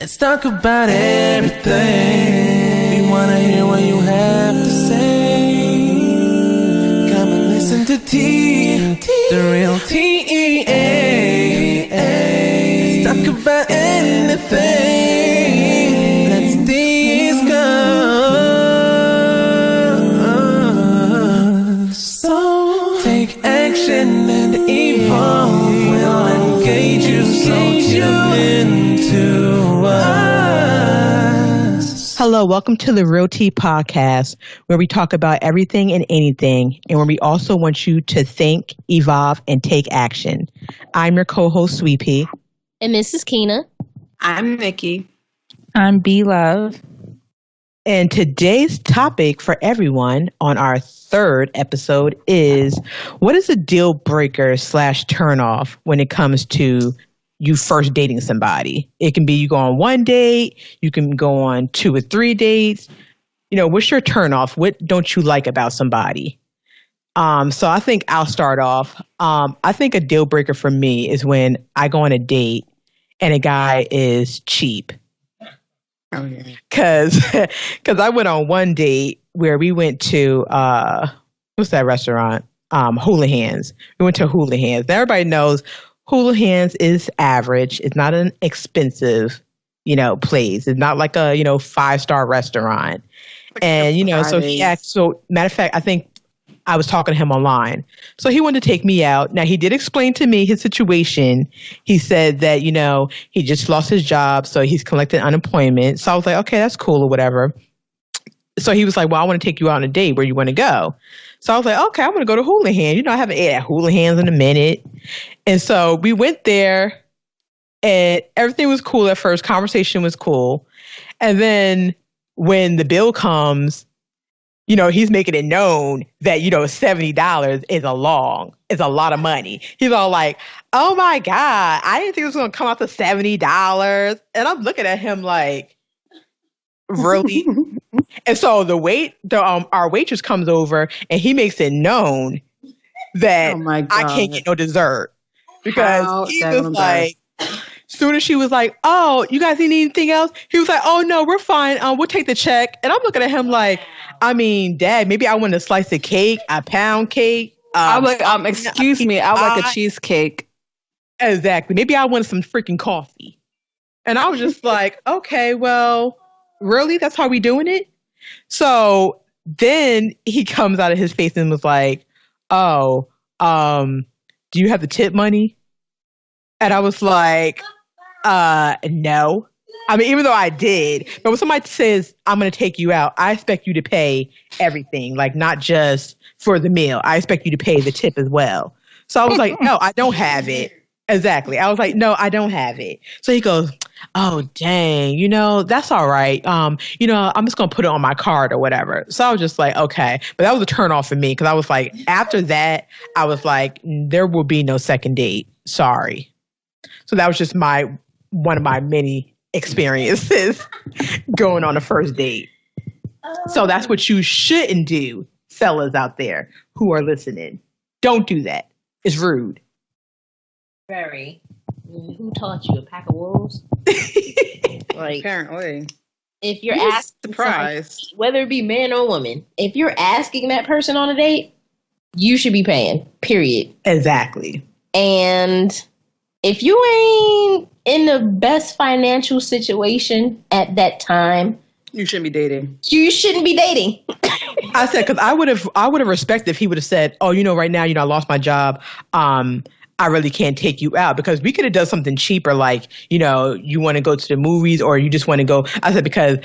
Let's talk about everything. We wanna hear what you have to say. Come and listen to T, the Real T.E.A. Let's talk about anything. Let's discuss. So take action and evolve. We'll engage you, so tune into us. Hello, welcome to the Real T.E.A podcast, where we talk about everything and anything, and where we also want you to think, evolve, and take action. I'm your co-host, Sweet Pea. And Mrs. Keena. I'm Nikki. I'm B-Love. And today's topic for everyone on our third episode is, what is a deal breaker / turnoff when it comes to you first dating somebody? It can be you go on one date, you can go on 2 or 3 dates. You know, what's your turnoff? What don't you like about somebody? So I think I'll start off. I think a deal breaker for me is when I go on a date and a guy is cheap. Oh, yeah. Cause I went on one date where we went to what's that restaurant? Houlihan's. We went to Houlihan's. Now everybody knows Houlihan's is average. It's not an expensive, place. It's not like a 5-star restaurant. And so he asked. So matter of fact, I think I was talking to him online. So he wanted to take me out. Now, he did explain to me his situation. He said that, he just lost his job, so he's collecting unemployment. So I was like, okay, that's cool or whatever. So he was like, well, I want to take you out on a date. Where you want to go? So I was like, okay, I want to go to Houlihan. I haven't ate at Houlihan's in a minute. And so we went there, and everything was cool at first. Conversation was cool. And then when the bill comes, he's making it known that, $70 is a lot of money. He's all like, oh my God, I didn't think it was going to come out to $70. And I'm looking at him like, really? And so our waitress comes over and he makes it known that I can't get no dessert. Because he was like, soon as she was like, oh, you guys need anything else? He was like, oh no, we're fine. We'll take the check. And I'm looking at him like, I mean, Dad, maybe I want a slice of cake, a pound cake. I'm like, excuse me, I like a cheesecake. Exactly. Maybe I want some freaking coffee. And I was just like, okay, well, really? That's how we doing it? So then he comes out of his face and was like, oh, do you have the tip money? And I was like, no. I mean, even though I did, but when somebody says, I'm going to take you out, I expect you to pay everything, like not just for the meal. I expect you to pay the tip as well. So I was like, no, I don't have it. Exactly. I was like, no, I don't have it. So he goes, oh, dang, that's all right. I'm just going to put it on my card or whatever. So I was just like, okay. But that was a turn off for me because I was like, after that, I was like, there will be no second date. Sorry. So that was just one of my many experiences going on a first date. So that's what you shouldn't do, fellas out there who are listening. Don't do that. It's rude. Very. Who taught you? A pack of wolves? Like, apparently. If you're asked, surprised, whether it be man or woman, if you're asking that person on a date, you should be paying, period. Exactly. And if you ain't in the best financial situation at that time, you shouldn't be dating. You shouldn't be dating. I said, because I would have respected if he would have said, oh, right now, I lost my job. I really can't take you out, because we could have done something cheaper, like, you want to go to the movies or you just want to go. I said, because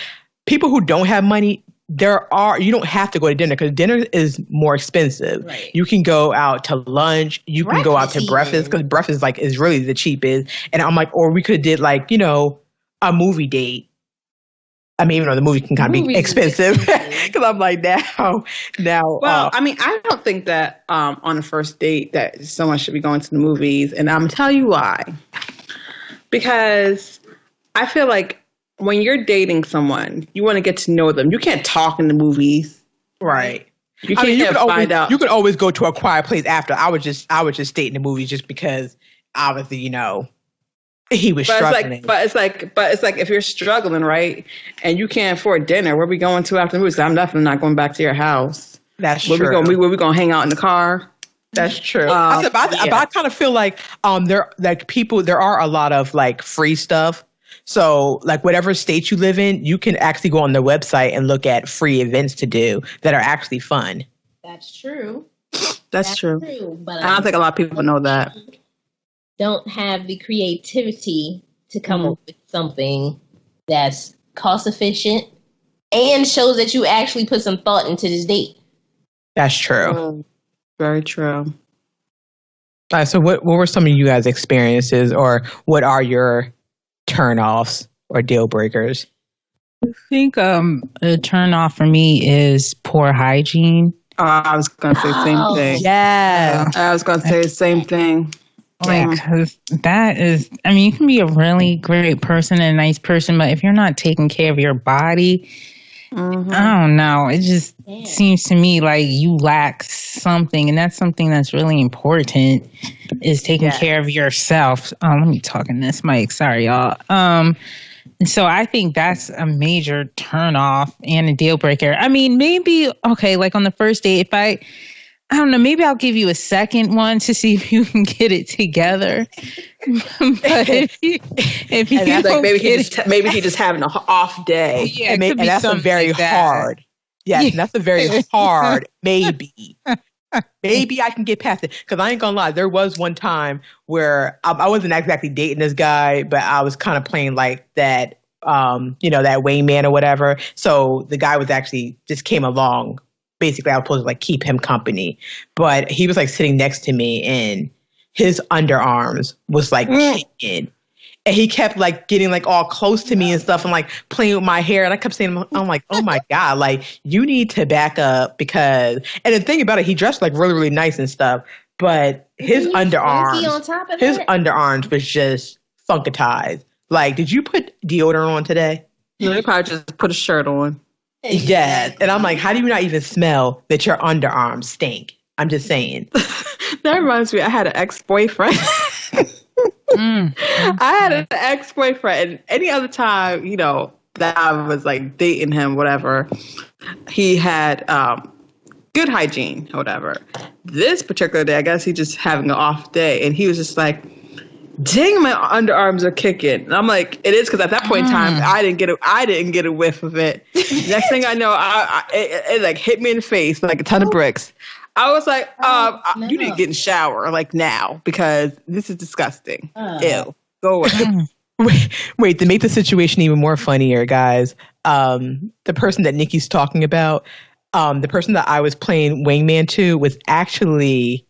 people who don't have money, you don't have to go to dinner because dinner is more expensive. Right. You can go out to lunch. You can go out to breakfast because breakfast is really the cheapest. And I'm like, or we could have did like, a movie date. I mean, even though the movie can kind of be expensive, because I'm like now. Well, I mean, I don't think that on a first date that someone should be going to the movies, and I'm gonna tell you why. Because I feel like when you're dating someone, you want to get to know them. You can't talk in the movies, right? You can't find out. You could always go to a quiet place after. I would just stay in the movies just because, obviously, He was struggling. But it's like if you're struggling, right, and you can't afford dinner, where we going to after the movie? So I'm definitely not going back to your house. That's where true. Where we gonna hang out in the car? That's true. But I kind of feel like there are a lot of like free stuff. So like whatever state you live in, you can actually go on their website and look at free events to do that are actually fun. That's true. That's true. But I don't think a lot of people know that. Don't have the creativity to come up with something that's cost efficient and shows that you actually put some thought into this date. That's true. Very true. All right, so what were some of you guys' experiences, or what are your turnoffs or deal breakers? I think a turnoff for me is poor hygiene. I was going to say the same thing. Yeah. I was going to say the same thing. Like, cause that is, I mean, you can be a really great person and a nice person, but if you're not taking care of your body, I don't know. It just seems to me like you lack something, and that's something that's really important, is taking care of yourself. Let me talk in this mic. Sorry, y'all. And so I think that's a major turn off and a deal breaker. I mean, maybe, okay, like on the first date, if I don't know, maybe I'll give you a second one to see if you can get it together. But if you and don't like maybe he just having an off day. Yeah, and that's a very hard. Yes, and that's a very hard maybe. Maybe I can get past it, because I ain't gonna lie. There was one time where I wasn't exactly dating this guy, but I was kind of playing like that, that wingman or whatever. So the guy was actually just came along. Basically, I was supposed to like keep him company, but he was like sitting next to me, and his underarms was like kicking, and he kept like getting like all close to me and stuff, and like playing with my hair, and I kept saying, I'm like, oh my god, like you need to back up, because, and the thing about it, he dressed like really really nice and stuff, but his underarms was just funkatized. Like, did you put deodorant on today? No, he probably just put a shirt on. Yes. And I'm like, how do you not even smell that your underarms stink? I'm just saying. That reminds me, I had an ex-boyfriend. I had an ex-boyfriend, and any other time, that I was like dating him, whatever, he had good hygiene, whatever. This particular day, I guess he just having an off day, and he was just like, dang, my underarms are kicking. And I'm like, it is, because at that point in time, I didn't get a whiff of it. Next thing I know, it like hit me in the face like a ton of bricks. I was like, you need to get in the shower like now, because this is disgusting. Ew. Go away. Wait, to make the situation even more funnier, guys, the person that Nikki's talking about, the person that I was playing wingman to was actually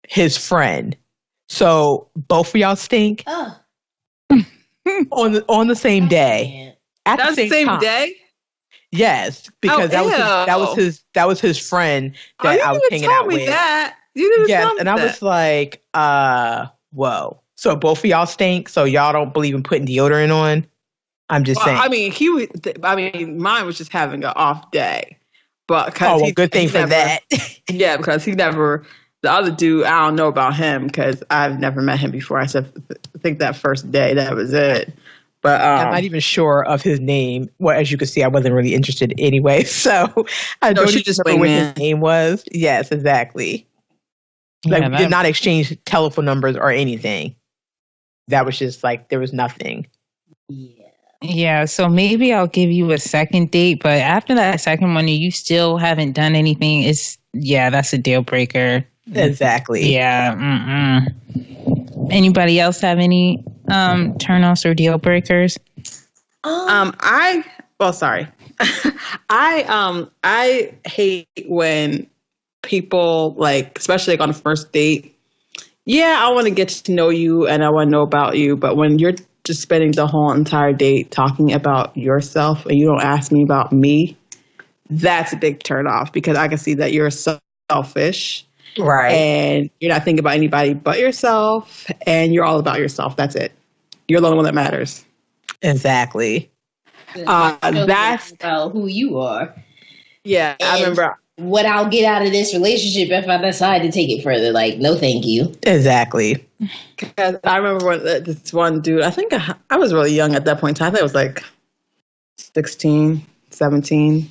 his friend. So both of y'all stink on the same day. At That's the same day? Yes, because that was his friend that I was hanging out with. You didn't tell me and I was like, whoa. So both of y'all stink. So y'all don't believe in putting deodorant on. I'm just saying. I mean, mine was just having an off day, but good thing for that. Yeah, because he never. The other dude, I don't know about him because I've never met him before. I think that first day, that was it. But I'm not even sure of his name. Well, as you can see, I wasn't really interested anyway. So I don't even remember what his name was. Yes, exactly. Like, we did not exchange telephone numbers or anything. That was just like, there was nothing. Yeah, so maybe I'll give you a second date, but after that second one, you still haven't done anything. That's a deal breaker. Exactly. Yeah. Anybody else have any turnoffs or deal breakers? I hate when people, like, especially like on the first date. Yeah, I want to get to know you and I want to know about you, but when you're just spending the whole entire date talking about yourself and you don't ask me about me, that's a big turn off, because I can see that you're selfish. Right. And you're not thinking about anybody but yourself, and you're all about yourself. That's it. You're the only one that matters. Exactly. That's about who you are. Yeah, and I remember what I'll get out of this relationship if I decide to take it further. Like, no, thank you. Exactly. Because I remember when this one dude, I think I was really young at that point in time. I think I was like 16, 17.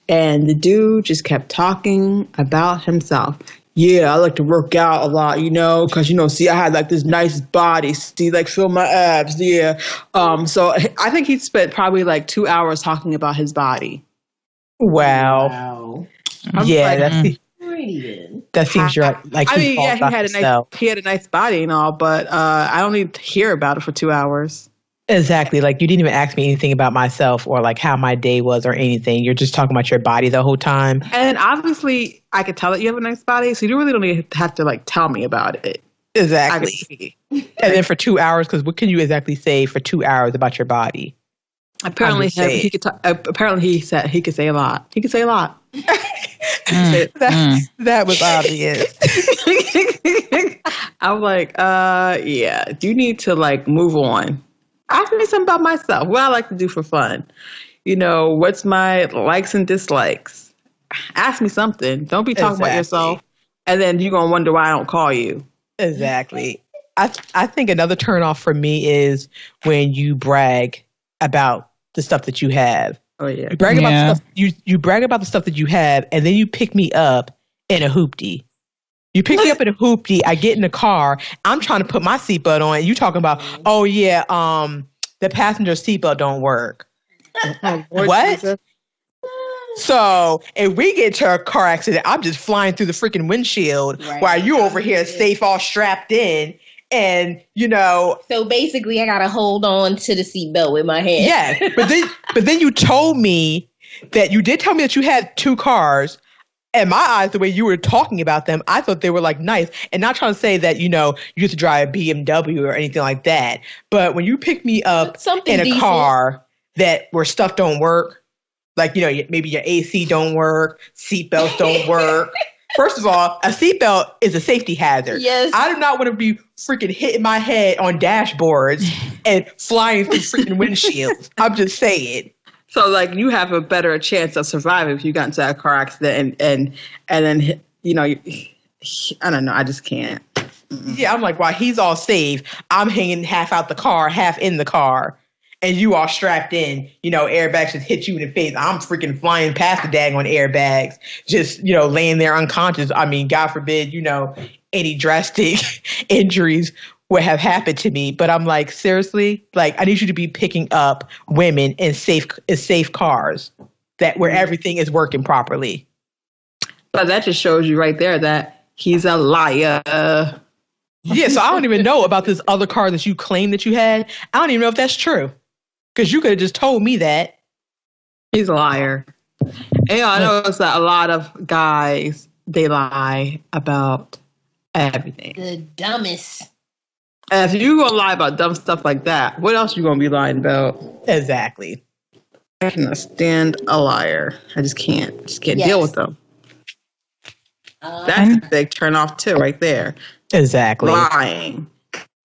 And the dude just kept talking about himself. Yeah, I like to work out a lot, because, see, I had like this nice body. See, like, feel my abs. Yeah. So I think he spent probably like 2 hours talking about his body. Wow. Yeah, that seems like he he had a nice body and all, but I don't need to hear about it for 2 hours. Exactly. Like, you didn't even ask me anything about myself or like how my day was or anything. You're just talking about your body the whole time. And obviously, I could tell that you have a nice body, so you really don't even have to like tell me about it. Exactly. And then for 2 hours, because what can you exactly say for 2 hours about your body? Apparently, he could. Apparently, he said he could say a lot. He could say a lot. That was obvious. I'm like, yeah. You need to like move on. Ask me something about myself. What I like to do for fun. What's my likes and dislikes? Ask me something. Don't be talking about yourself, and then you're gonna wonder why I don't call you. Exactly. I think another turnoff for me is when you brag about the stuff that you have. Oh yeah. You brag about the stuff you brag about the stuff that you have, and then you pick me up in a hoopty. You pick me up in a hoopty, I get in the car, I'm trying to put my seatbelt on, and you talking about, oh yeah, the passenger seatbelt don't work. What? So if we get to a car accident, I'm just flying through the freaking windshield while you over here safe, all strapped in. And so basically, I gotta hold on to the seatbelt with my hand. Yeah, but then you told me that you did tell me that you had 2 cars. And my eyes, the way you were talking about them, I thought they were like nice. And not trying to say that you used to drive a BMW or anything like that. But when you pick me up in a car where stuff don't work, like maybe your AC don't work, seatbelts don't work. First of all, a seatbelt is a safety hazard. Yes. I do not want to be freaking hitting my head on dashboards and flying through freaking windshields. I'm just saying. So, like, you have a better chance of surviving if you got into a car accident and then, I don't know. I just can't. Yeah, I'm like, while he's all safe, I'm hanging half out the car, half in the car, and you all strapped in, airbags just hit you in the face. I'm freaking flying past the daggone airbags, just, laying there unconscious. I mean, God forbid, any drastic injuries would have happened to me. But I'm like, seriously, like, I need you to be picking up women in safe cars where everything is working properly. But that just shows you right there that he's a liar. Yeah, so I don't even know about this other car that you claim that you had. I don't even know if that's true. Because you could have just told me that. He's a liar. And I noticed that a lot of guys, they lie about everything. The dumbest. And if you're going to lie about dumb stuff like that, what else are you going to be lying about? Exactly. I cannot stand a liar. I just can't. Deal with them. That's a big turn off too, right there. Exactly. Lying.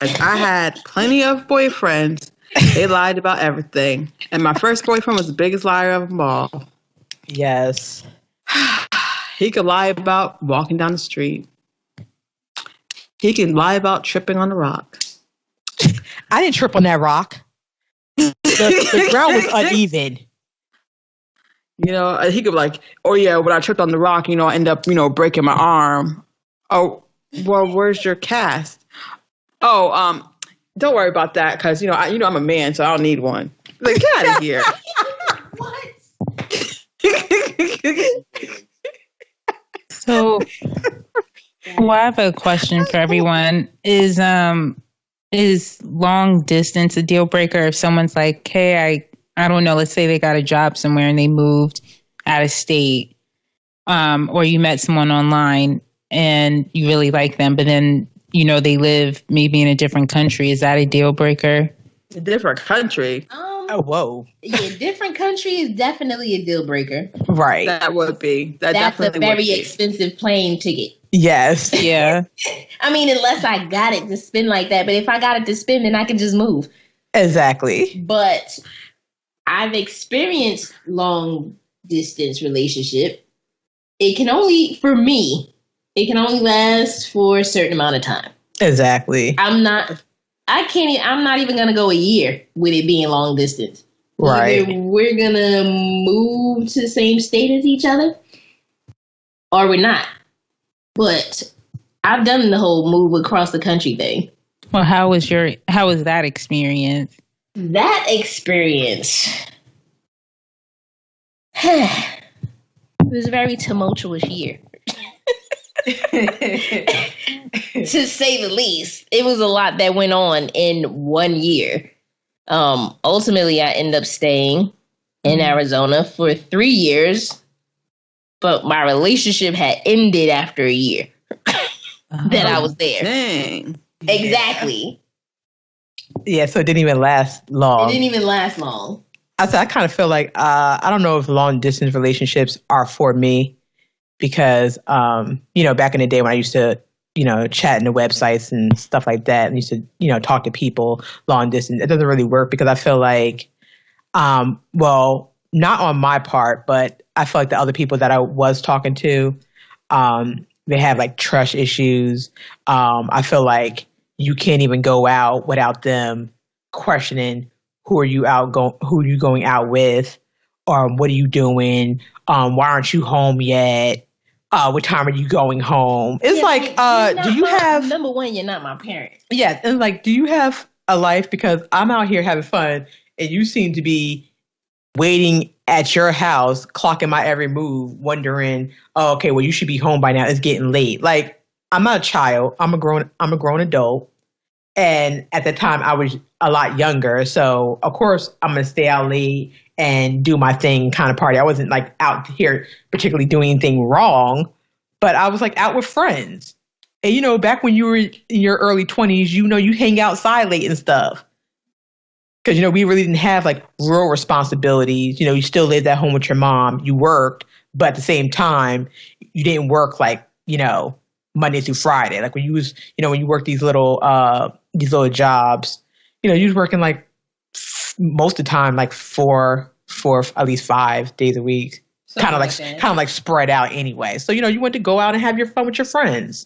Like, I had plenty of boyfriends. They lied about everything. And my first boyfriend was the biggest liar of them all. Yes. He could lie about walking down the street. He can lie about tripping on the rock. I didn't trip on that rock. The ground was uneven. He could be like, oh yeah, when I tripped on the rock, I end up, breaking my arm. Oh, well, where's your cast? Oh, don't worry about that, because I'm a man, so I don't need one. Like, get out of here. What? So, well, I have a question for everyone. Is long distance a deal breaker? If someone's like, hey, I don't know, let's say they got a job somewhere and they moved out of state, or you met someone online and you really like them, but then, they live maybe in a different country. Is that a deal breaker? A different country? Oh, whoa. Yeah, different country is definitely a deal breaker. Right. That would be. That's a very expensive plane ticket. Yes. Yeah. I mean, unless I got it to spend like that. But if I got it to spend, then I can just move. Exactly. But I've experienced long distance relationship. For me, it can only last for a certain amount of time. Exactly. I'm not even gonna go a year with it being long distance. Right. Either we're gonna move to the same state as each other or we're not. But I've done the whole move across the country thing. Well, how was that experience? That experience it was a very tumultuous year. To say the least. It was a lot that went on in 1 year. Ultimately I ended up staying in Arizona for 3 years, but my relationship had ended after a year that I was there. Dang. Exactly. Yeah, so it didn't even last long. It didn't even last long. I kind of feel like I don't know if long distance relationships are for me because back in the day when I used to chat in the websites and stuff like that and used to talk to people long distance, it doesn't really work because I feel like not on my part, but I feel like the other people that I was talking to, they have like trust issues. I feel like you can't even go out without them questioning who are you going out with, or what are you doing? Why aren't you home yet? What time are you going home? It's do you have number one? You're not my parent. Yeah, and like, do you have a life? Because I'm out here having fun, and you seem to be waiting at your house, clocking my every move, wondering, oh, okay, well, you should be home by now. It's getting late. Like, I'm not a child. I'm a grown adult. And at the time I was a lot younger. So of course I'm going to stay out late and do my thing, kind of party. I wasn't like out here particularly doing anything wrong, but I was like out with friends. And back when you were in your early 20s, you hang outside late and stuff. Because, we really didn't have like real responsibilities. You still lived at home with your mom. You worked, but at the same time, you didn't work like, Monday through Friday. Like when you work these little jobs, you was working like most of the time, like for at least 5 days a week, kind of like spread out anyway. So, you went to go out and have your fun with your friends.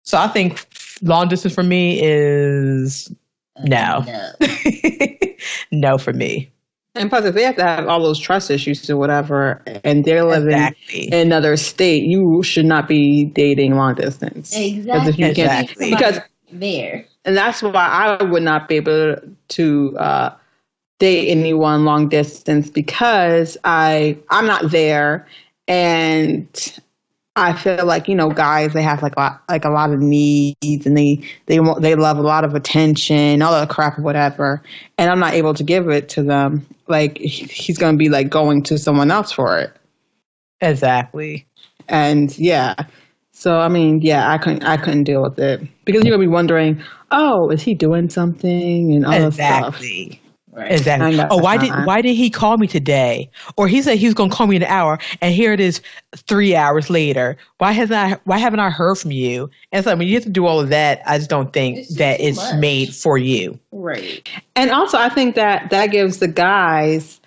So I think long distance for me is no. No for me. And plus, if they have to have all those trust issues or whatever, and they're living in another state, you should not be dating long distance. Exactly. Because there. And that's why I would not be able to date anyone long distance, because I'm not there, and I feel like guys, they have like a lot of needs, and they love a lot of attention, all that crap or whatever, and I'm not able to give it to them. Like he's going to be like going to someone else for it. Exactly. And yeah. So I mean, yeah, I couldn't deal with it, because you're gonna be wondering, oh, is he doing something and all that stuff. Right. Exactly. Oh, why did he call me today? Or he said he was gonna call me in an hour, and here it is 3 hours later. Why haven't I heard from you? And so when you have to do all of that, I just don't think it's made for you. Right. And also, I think that gives the guys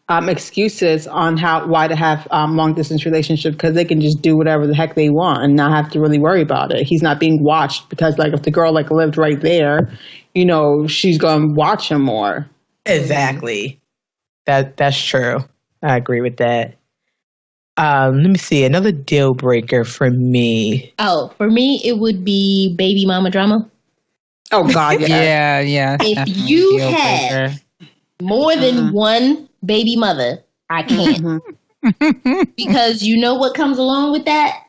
excuses on why to have long distance relationship, because they can just do whatever the heck they want and not have to really worry about it. He's not being watched, because like if the girl like lived right there, she's gonna watch him more. Exactly. That's true. I agree with that. Let me see, another deal breaker for me. Oh, for me it would be baby mama drama. Oh God, yeah. yeah. If you have more than one baby mother, I can't. Because you know what comes along with that?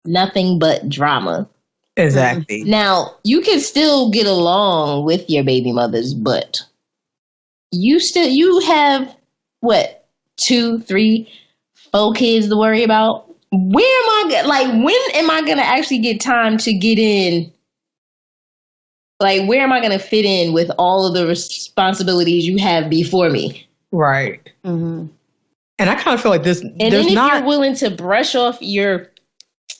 Nothing but drama. Exactly. Now, you can still get along with your baby mothers, but you have what, 2, 3, 4 kids to worry about? When am I gonna actually get time to get in? Like, where am I gonna fit in with all of the responsibilities you have before me? Right. Mm-hmm. And I kind of feel like this. And then if you're willing to brush off your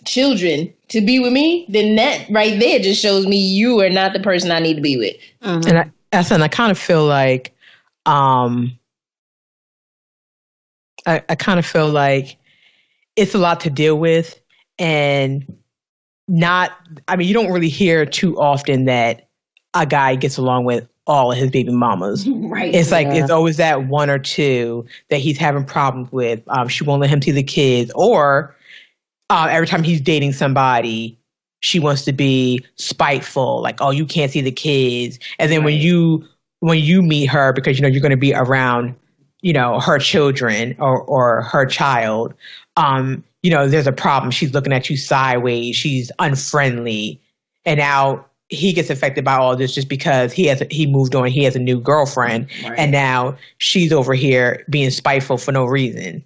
children to be with me, then that right there just shows me you are not the person I need to be with. Mm-hmm. And I kind of feel like, I kind of feel like it's a lot to deal with, and you don't really hear too often that a guy gets along with all of his baby mamas. Right. It's like it's always that one or two that he's having problems with. She won't let him see the kids, or every time he's dating somebody, she wants to be spiteful, like, oh, you can't see the kids. And then when you meet her, because you're going to be around, her children or her child, there's a problem. She's looking at you sideways. She's unfriendly, and now he gets affected by all this just because he moved on. He has a new girlfriend, and now she's over here being spiteful for no reason.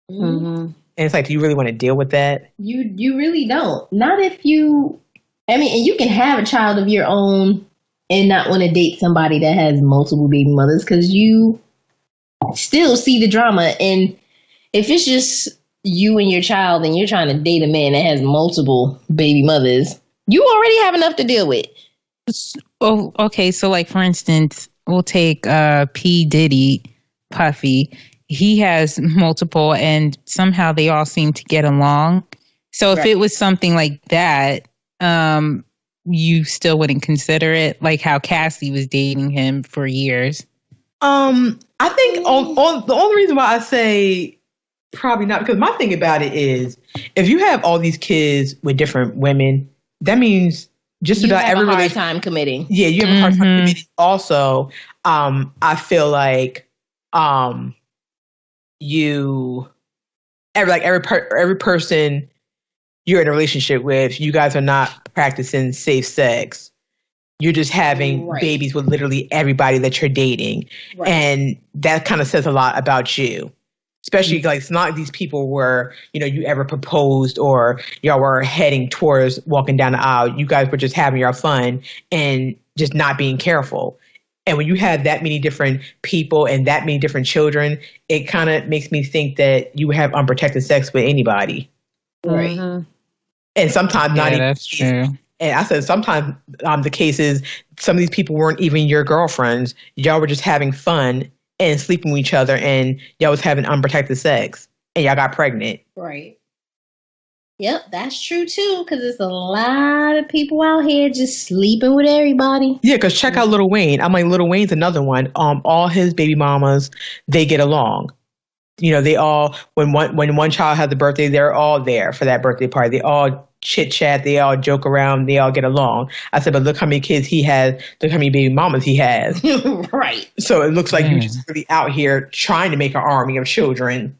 Mm-hmm. And it's like, do you really want to deal with that? You really don't. Not if you. And you can have a child of your own and not want to date somebody that has multiple baby mothers, because you still see the drama. And if it's just you and your child and you're trying to date a man that has multiple baby mothers, you already have enough to deal with. Oh, okay. So, like, for instance, we'll take P. Diddy, Puffy. He has multiple, and somehow they all seem to get along. So if it was something like that, you still wouldn't consider it, like how Cassie was dating him for years. I think the only reason why I say probably not, because my thing about it is, if you have all these kids with different women, that means just about every hard time committing. Yeah, you have a hard time committing. Also, I feel like every person you're in a relationship with, you guys are not practicing safe sex. You're just having babies with literally everybody that you're dating. Right. And that kind of says a lot about you. Especially like, it's not like these people were, you ever proposed or y'all were heading towards walking down the aisle. You guys were just having your fun and just not being careful. And when you have that many different people and that many different children, it kind of makes me think that you would have unprotected sex with anybody. Right. Mm-hmm. And sometimes not even. That's true. And I said sometimes the case is some of these people weren't even your girlfriends. Y'all were just having fun and sleeping with each other, and y'all was having unprotected sex, and y'all got pregnant. Right. Yep, that's true too, because there's a lot of people out here just sleeping with everybody. Yeah, because check out Lil Wayne. I'm like, Lil Wayne's another one. All his baby mamas, they get along. They all, when one child has a birthday, they're all there for that birthday party. They all chit chat, they all joke around, they all get along. I said, but look how many kids he has, look how many baby mamas he has. Right. So it looks like you're just really out here trying to make an army of children,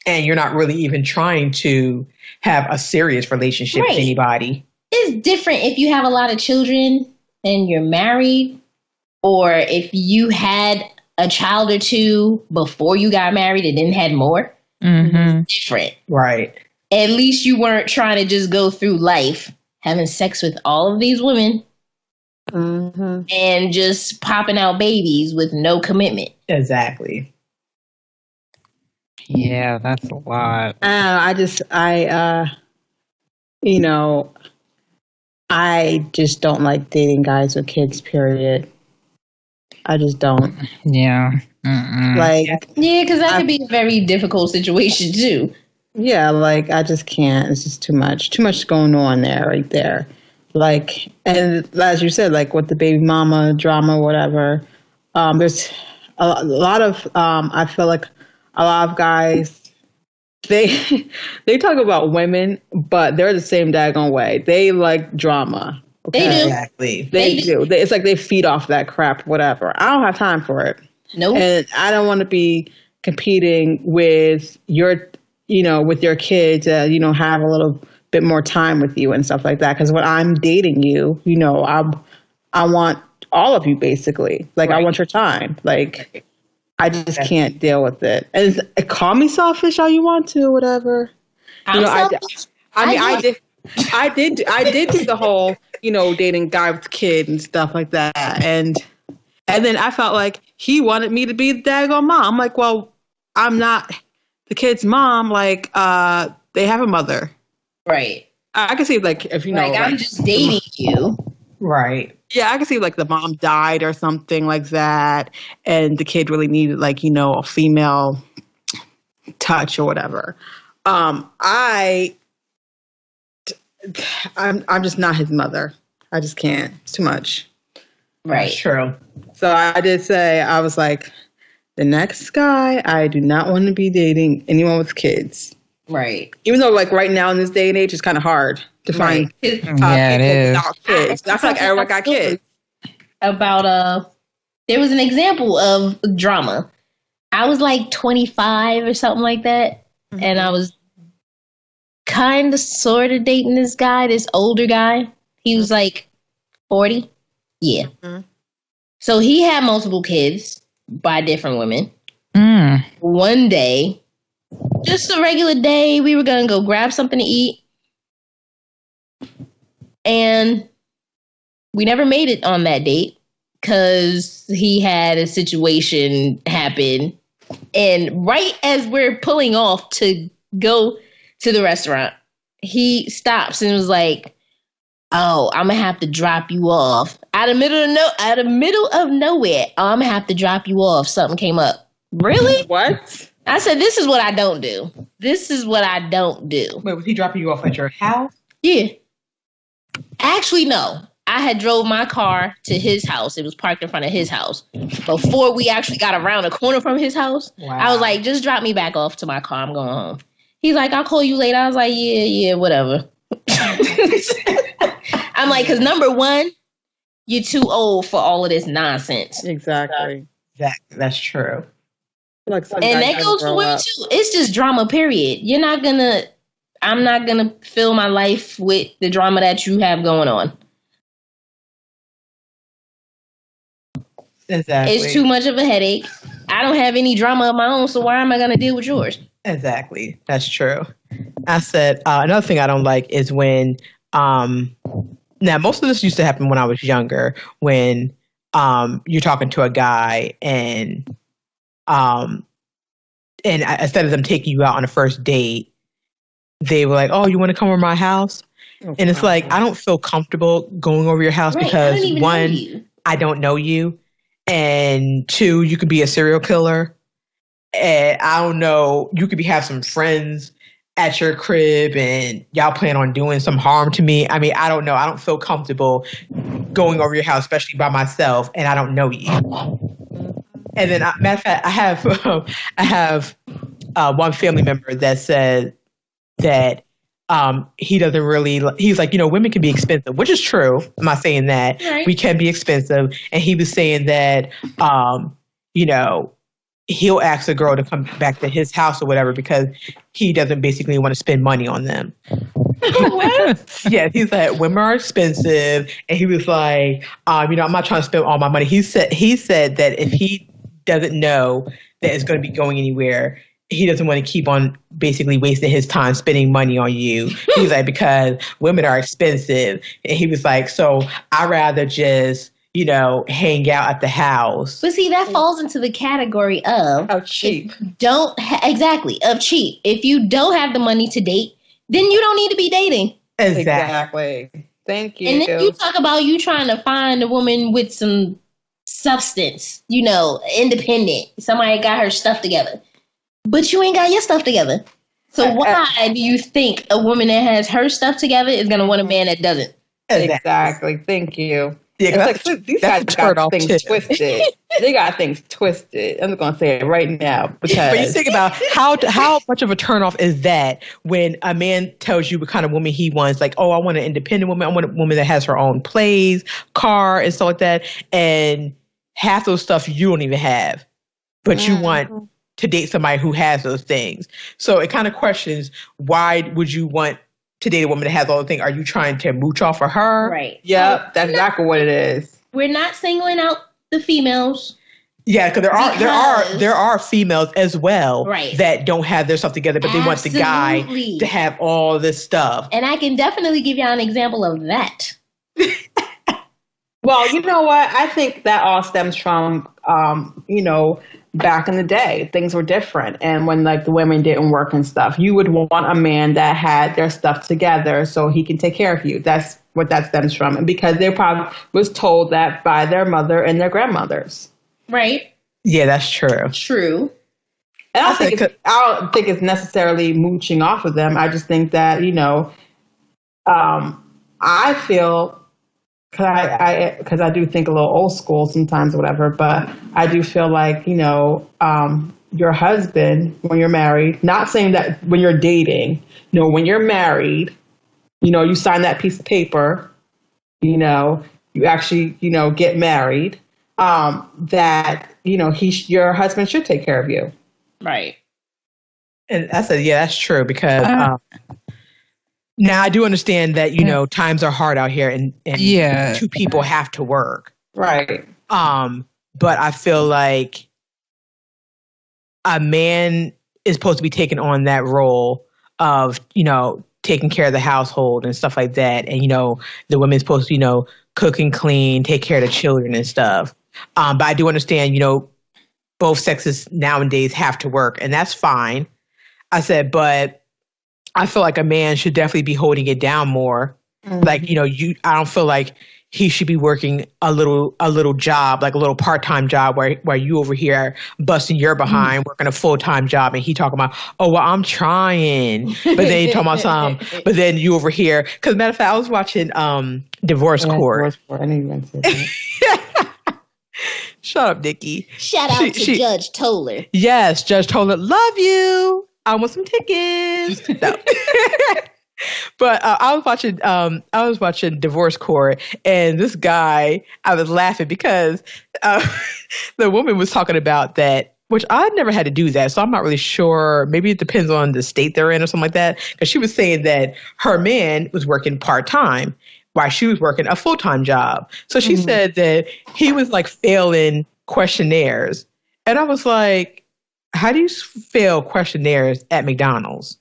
and you're not really even trying to have a serious relationship with anybody. It's different if you have a lot of children and you're married, or if you had a child or two before you got married and then had more. Mm-hmm. Different. Right. At least you weren't trying to just go through life having sex with all of these women and just popping out babies with no commitment. Exactly. Yeah, that's a lot. I just don't like dating guys with kids, period. I just don't. Yeah. Mm-mm. Because that could be a very difficult situation too. Yeah, I just can't. It's just too much. Too much going on there, right there. And as you said, with the baby mama drama, whatever, there's a lot of, I feel like a lot of guys, they talk about women, but they're the same daggone way. They like drama. Okay? They do. Exactly. They do. It's like they feed off that crap, whatever. I don't have time for it. Nope. And I don't want to be competing with with your kids, have a little bit more time with you and stuff like that. Because when I'm dating you, I want all of you, basically. I want your time. I just can't deal with it. And call me selfish all you want to, whatever. I did do the whole, dating guy with kid and stuff like that. And then I felt like he wanted me to be the daggone mom. I'm like, well, I'm not the kid's mom. They have a mother. Right. I can see if I'm just dating you. Right. Yeah, I can see the mom died or something like that, and the kid really needed a female touch or whatever. I'm just not his mother. I just can't. It's too much. Right. That's true. So I did say, I was like, the next guy, I do not want to be dating anyone with kids. Right. Even though, like, right now in this day and age, it's kind of hard to find people Yeah, it is. without kids. I feel like everyone got kids. About there was an example of drama. I was like 25 or something like that, and I was kind of sort of dating this guy, this older guy. He was like 40. Yeah. So he had multiple kids by different women. One day, just a regular day, we were going to go grab something to eat. And we never made it on that date because he had a situation happen. And right as we're pulling off to go to the restaurant, he stops and was like, "Oh, I'm gonna have to drop you off out of middle of nowhere. Oh, I'm gonna have to drop you off. Something came up." Really? What? I said, "This is what I don't do. This is what I don't do." Wait, was he dropping you off at your house? Yeah. Actually, no. I had drove my car to his house. It was parked in front of his house. Before we actually got around the corner from his house, I was like, "Just drop me back off to my car. I'm going home." He's like, "I'll call you later." I was like, yeah, whatever. I'm like, because number one, you're too old for all of this nonsense. Exactly. That's true. Like, And that goes for women too. It's just drama, period. I'm not going to fill my life with the drama that you have going on. Exactly. It's too much of a headache. I don't have any drama of my own, so why am I going to deal with yours? Exactly. That's true. I said, another thing I don't like is when, now most of this used to happen when I was younger, when you're talking to a guy and instead of them taking you out on a first date, they were like, "Oh, you want to come over my house?" And it's like, I don't feel comfortable going over your house because one, I don't know you. And two, you could be a serial killer. And I don't know, you could have some friends at your crib and y'all plan on doing some harm to me. I mean, I don't know. I don't feel comfortable going over your house, especially by myself, and I don't know you. And then, matter of fact, I have one family member that said that he doesn't really, he's like, women can be expensive, which is true. I'm not saying that. Right. We can be expensive. And he was saying that, he'll ask a girl to come back to his house or whatever because he doesn't basically want to spend money on them. What? Yeah, he's like, women are expensive. And he was like, I'm not trying to spend all my money. He said that if he doesn't know that it's going to be going anywhere, he doesn't want to keep on basically wasting his time spending money on you. He's like, because women are expensive. And he was like, so I'd rather just, hang out at the house. But see, that falls into the category of cheap. Exactly, of cheap. If you don't have the money to date, then you don't need to be dating. Exactly. Thank you. And then you talk about you trying to find a woman with some substance, independent. Somebody got her stuff together. But you ain't got your stuff together. So why do you think a woman that has her stuff together is going to want a man that doesn't? Exactly. Thank you. Yeah, it's like, these guys got things twisted. They got things twisted. I'm just going to say it right now. Because but you think about how much of a turnoff is that when a man tells you what kind of woman he wants, like, "Oh, I want an independent woman. I want a woman that has her own place, car, and stuff like that." And half those stuff you don't even have, but you want to date somebody who has those things. So it kind of questions, why would you want to date a woman that has all the things? Are you trying to mooch off of her? Right. Yep, that's exactly what it is. We're not singling out the females. Yeah, because there are females as well, right, that don't have their stuff together, but they want the guy to have all this stuff. And I can definitely give y'all an example of that. Well, you know what? I think that all stems from, back in the day, things were different. And when the women didn't work and stuff, you would want a man that had their stuff together so he can take care of you. That's what that stems from. And because they probably was told that by their mother and their grandmothers. Right. Yeah, that's true. True. And I don't think it's necessarily mooching off of them. I just think that, I feel, because I do think a little old school sometimes, or whatever. But I do feel like your husband, when you're married, not saying that when you're dating, when you're married, you sign that piece of paper, you actually get married, that your husband should take care of you. Right. And that's true because now I do understand that times are hard out here and two people have to work. Right. But I feel like a man is supposed to be taking on that role of taking care of the household and stuff like that, and the woman's supposed to cook and clean, take care of the children and stuff. But I do understand both sexes nowadays have to work, and that's fine. I said, but I feel like a man should definitely be holding it down more. Mm-hmm. Like, I don't feel like he should be working a little job, like a little part-time job where you over here busting your behind, working a full-time job, and he talking about, oh, well, I'm trying. But then he talking about something, but then you over here. Because matter of fact, I was watching Divorce Court. I didn't even say that. Shut up, Nikki. Shout out to Judge Toller. Yes, Judge Toller. Love you. I want some tickets. No. But I was watching Divorce Court, and this guy, I was laughing because the woman was talking about that, which I never had to do that, so I'm not really sure. Maybe it depends on the state they're in or something like that. Because she was saying that her man was working part-time while she was working a full-time job. So she said that he was like failing questionnaires. And I was like, how do you fail questionnaires at McDonald's?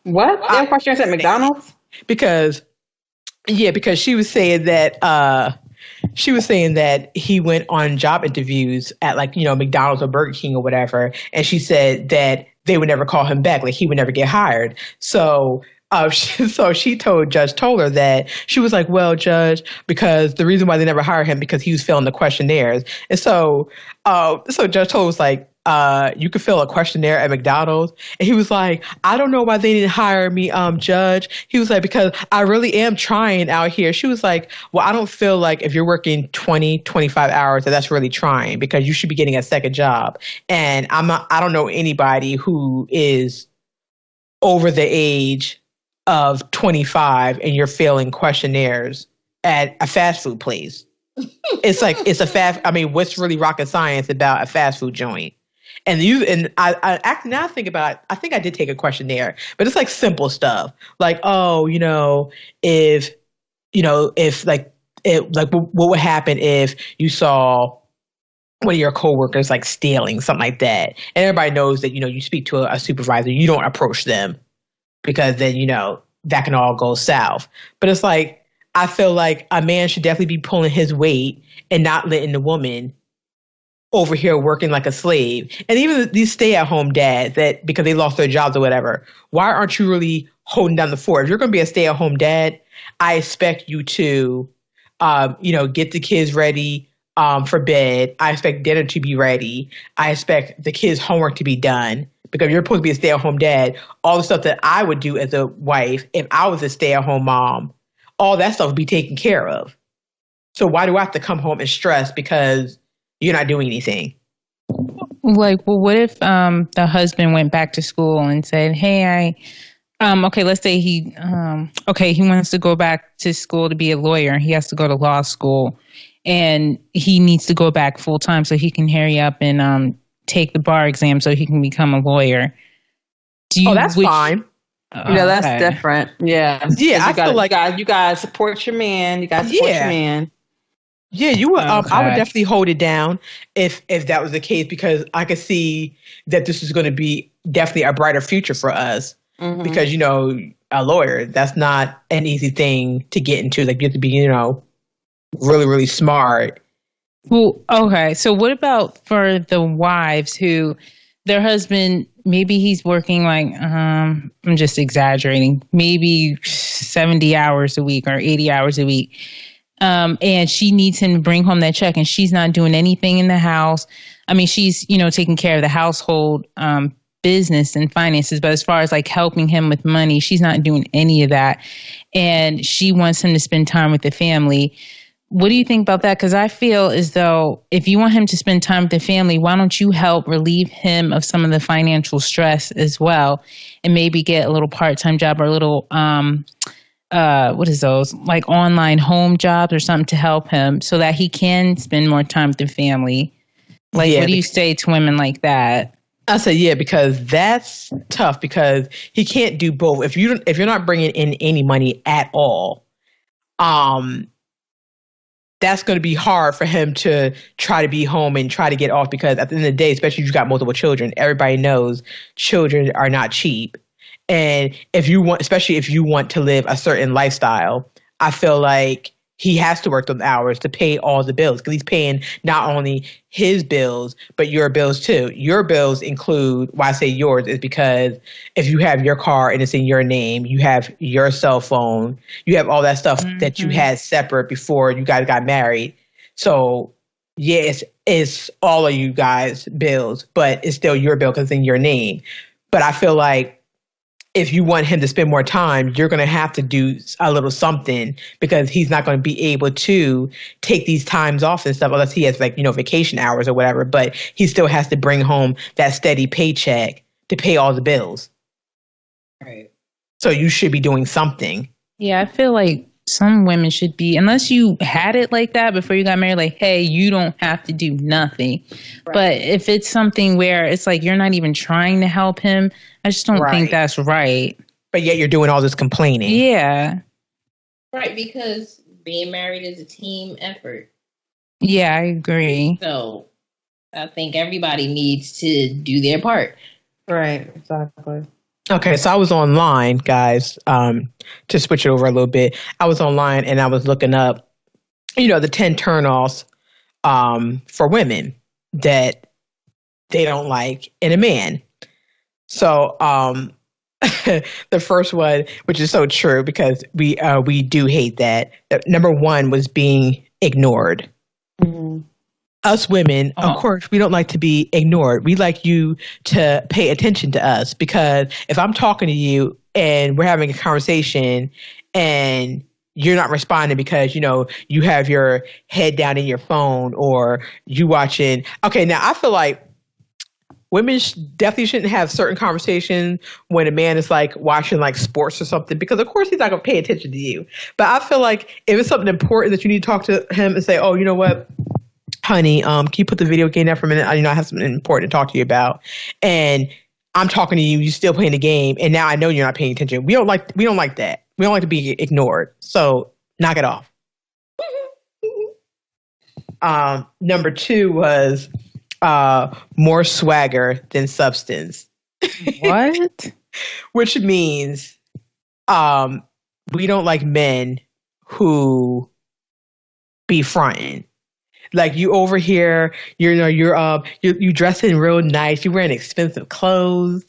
What? They have questionnaires at McDonald's? Because she was saying that he went on job interviews at McDonald's or Burger King or whatever, and she said that they would never call him back, like he would never get hired. So she told Judge Toller that she was like, well, Judge, because the reason why they never hired him because he was failing the questionnaires. And so Judge Toller was like, you could fill a questionnaire at McDonald's. And he was like, I don't know why they didn't hire me, Judge. He was like, because I really am trying out here. She was like, well, I don't feel like if you're working 20, 25 hours, that's really trying because you should be getting a second job. And I don't know anybody who is over the age of 25 and you're filling questionnaires at a fast food place. What's really rocket science about a fast food joint? And I actually now think about it, I think I did take a questionnaire, but it's like simple stuff. Like, what would happen if you saw one of your coworkers like stealing, something like that. And everybody knows that, you speak to a supervisor, you don't approach them because then, that can all go south. But it's like, I feel like a man should definitely be pulling his weight and not letting the woman over here working like a slave. And even these stay-at-home dads that because they lost their jobs or whatever, why aren't you really holding down the fort? If you're going to be a stay-at-home dad, I expect you to, get the kids ready for bed. I expect dinner to be ready. I expect the kids' homework to be done. Because you're supposed to be a stay-at-home dad, all the stuff that I would do as a wife if I was a stay-at-home mom, all that stuff would be taken care of. So why do I have to come home and stress because you're not doing anything? Like, well, what if the husband went back to school and said, hey, let's say he wants to go back to school to be a lawyer. He has to go to law school and he needs to go back full time so he can hurry up and take the bar exam so he can become a lawyer. That's fine. That's different. Yeah. Yeah, I feel like you guys support your man. You guys support your man. Yeah, you would. I would definitely hold it down if that was the case because I could see that this is going to be definitely a brighter future for us. Mm-hmm. Because a lawyer, that's not an easy thing to get into. Like you have to be really, really smart. Well, okay. So what about for the wives who their husband, maybe he's working like, I'm just exaggerating, maybe 70 hours a week or 80 hours a week. And she needs him to bring home that check and she's not doing anything in the house. I mean, she's, taking care of the household, business and finances, but as far as like helping him with money, she's not doing any of that. And she wants him to spend time with the family. What do you think about that? Because I feel as though if you want him to spend time with the family, why don't you help relieve him of some of the financial stress as well, and maybe get a little part-time job or a little what is those, like online home jobs or something to help him so that he can spend more time with the family? Like, Yeah, what do you say to women like that? I say yeah, because that's tough because he can't do both. If you're not bringing in any money at all, that's going to be hard for him to try to be home and try to get off, because at the end of the day, especially if you've got multiple children, everybody knows children are not cheap. And if you want, especially if you want to live a certain lifestyle, I feel like he has to work those hours to pay all the bills, because he's paying not only his bills, but your bills too. Your bills include, why I say yours is because if you have your car and it's in your name, you have your cell phone, you have all that stuff that you had separate before you guys got married. So yeah, it's all of you guys' bills, but it's still your bill because it's in your name. But I feel like if you want him to spend more time, you're going to have to do a little something, because he's not going to be able to take these times off and stuff unless he has vacation hours or whatever. But he still has to bring home that steady paycheck to pay all the bills. Right. So you should be doing something. Yeah, I feel like some women should be, unless you had it like that before you got married, like, hey, you don't have to do nothing. Right. But if it's something where it's like you're not even trying to help him, I just don't think that's right. But yet you're doing all this complaining. Yeah. Right, because being married is a team effort. Yeah, I agree. So I think everybody needs to do their part. Right, exactly. Okay, so I was online, guys, to switch it over a little bit. I was online and I was looking up, the 10 turnoffs for women that they don't like in a man. So the first one, which is so true because we do hate that. Number one was being ignored. Mm-hmm. Us women, of course, we don't like to be ignored. We like you to pay attention to us, because if I'm talking to you and we're having a conversation and you're not responding because, you have your head down in your phone or you watching. Okay, now I feel like women definitely shouldn't have certain conversations when a man is like watching like sports or something, because of course he's not going to pay attention to you. But I feel like if it's something important that you need to talk to him and say, oh, you know what? Honey, can you put the video game down for a minute? I have something important to talk to you about. And I'm talking to you, you're still playing the game, and now I know you're not paying attention. We don't like that. We don't like to be ignored. So knock it off. Number two was more swagger than substance. What? Which means we don't like men who be fronting. Like, you over here, you dressing real nice, you're wearing expensive clothes,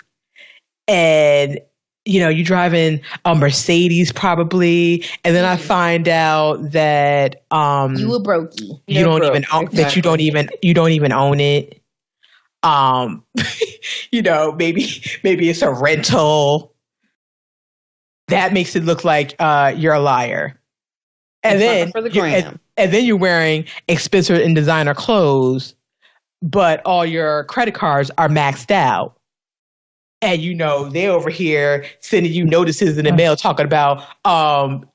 and you're driving a Mercedes probably, and then I find out that you a brokey. You don't even own that. You don't even own it. Maybe it's a rental. That makes it look like you're a liar. And then for the gram. And then you're wearing expensive and designer clothes, but all your credit cards are maxed out. And they over here sending you notices in the mail talking about,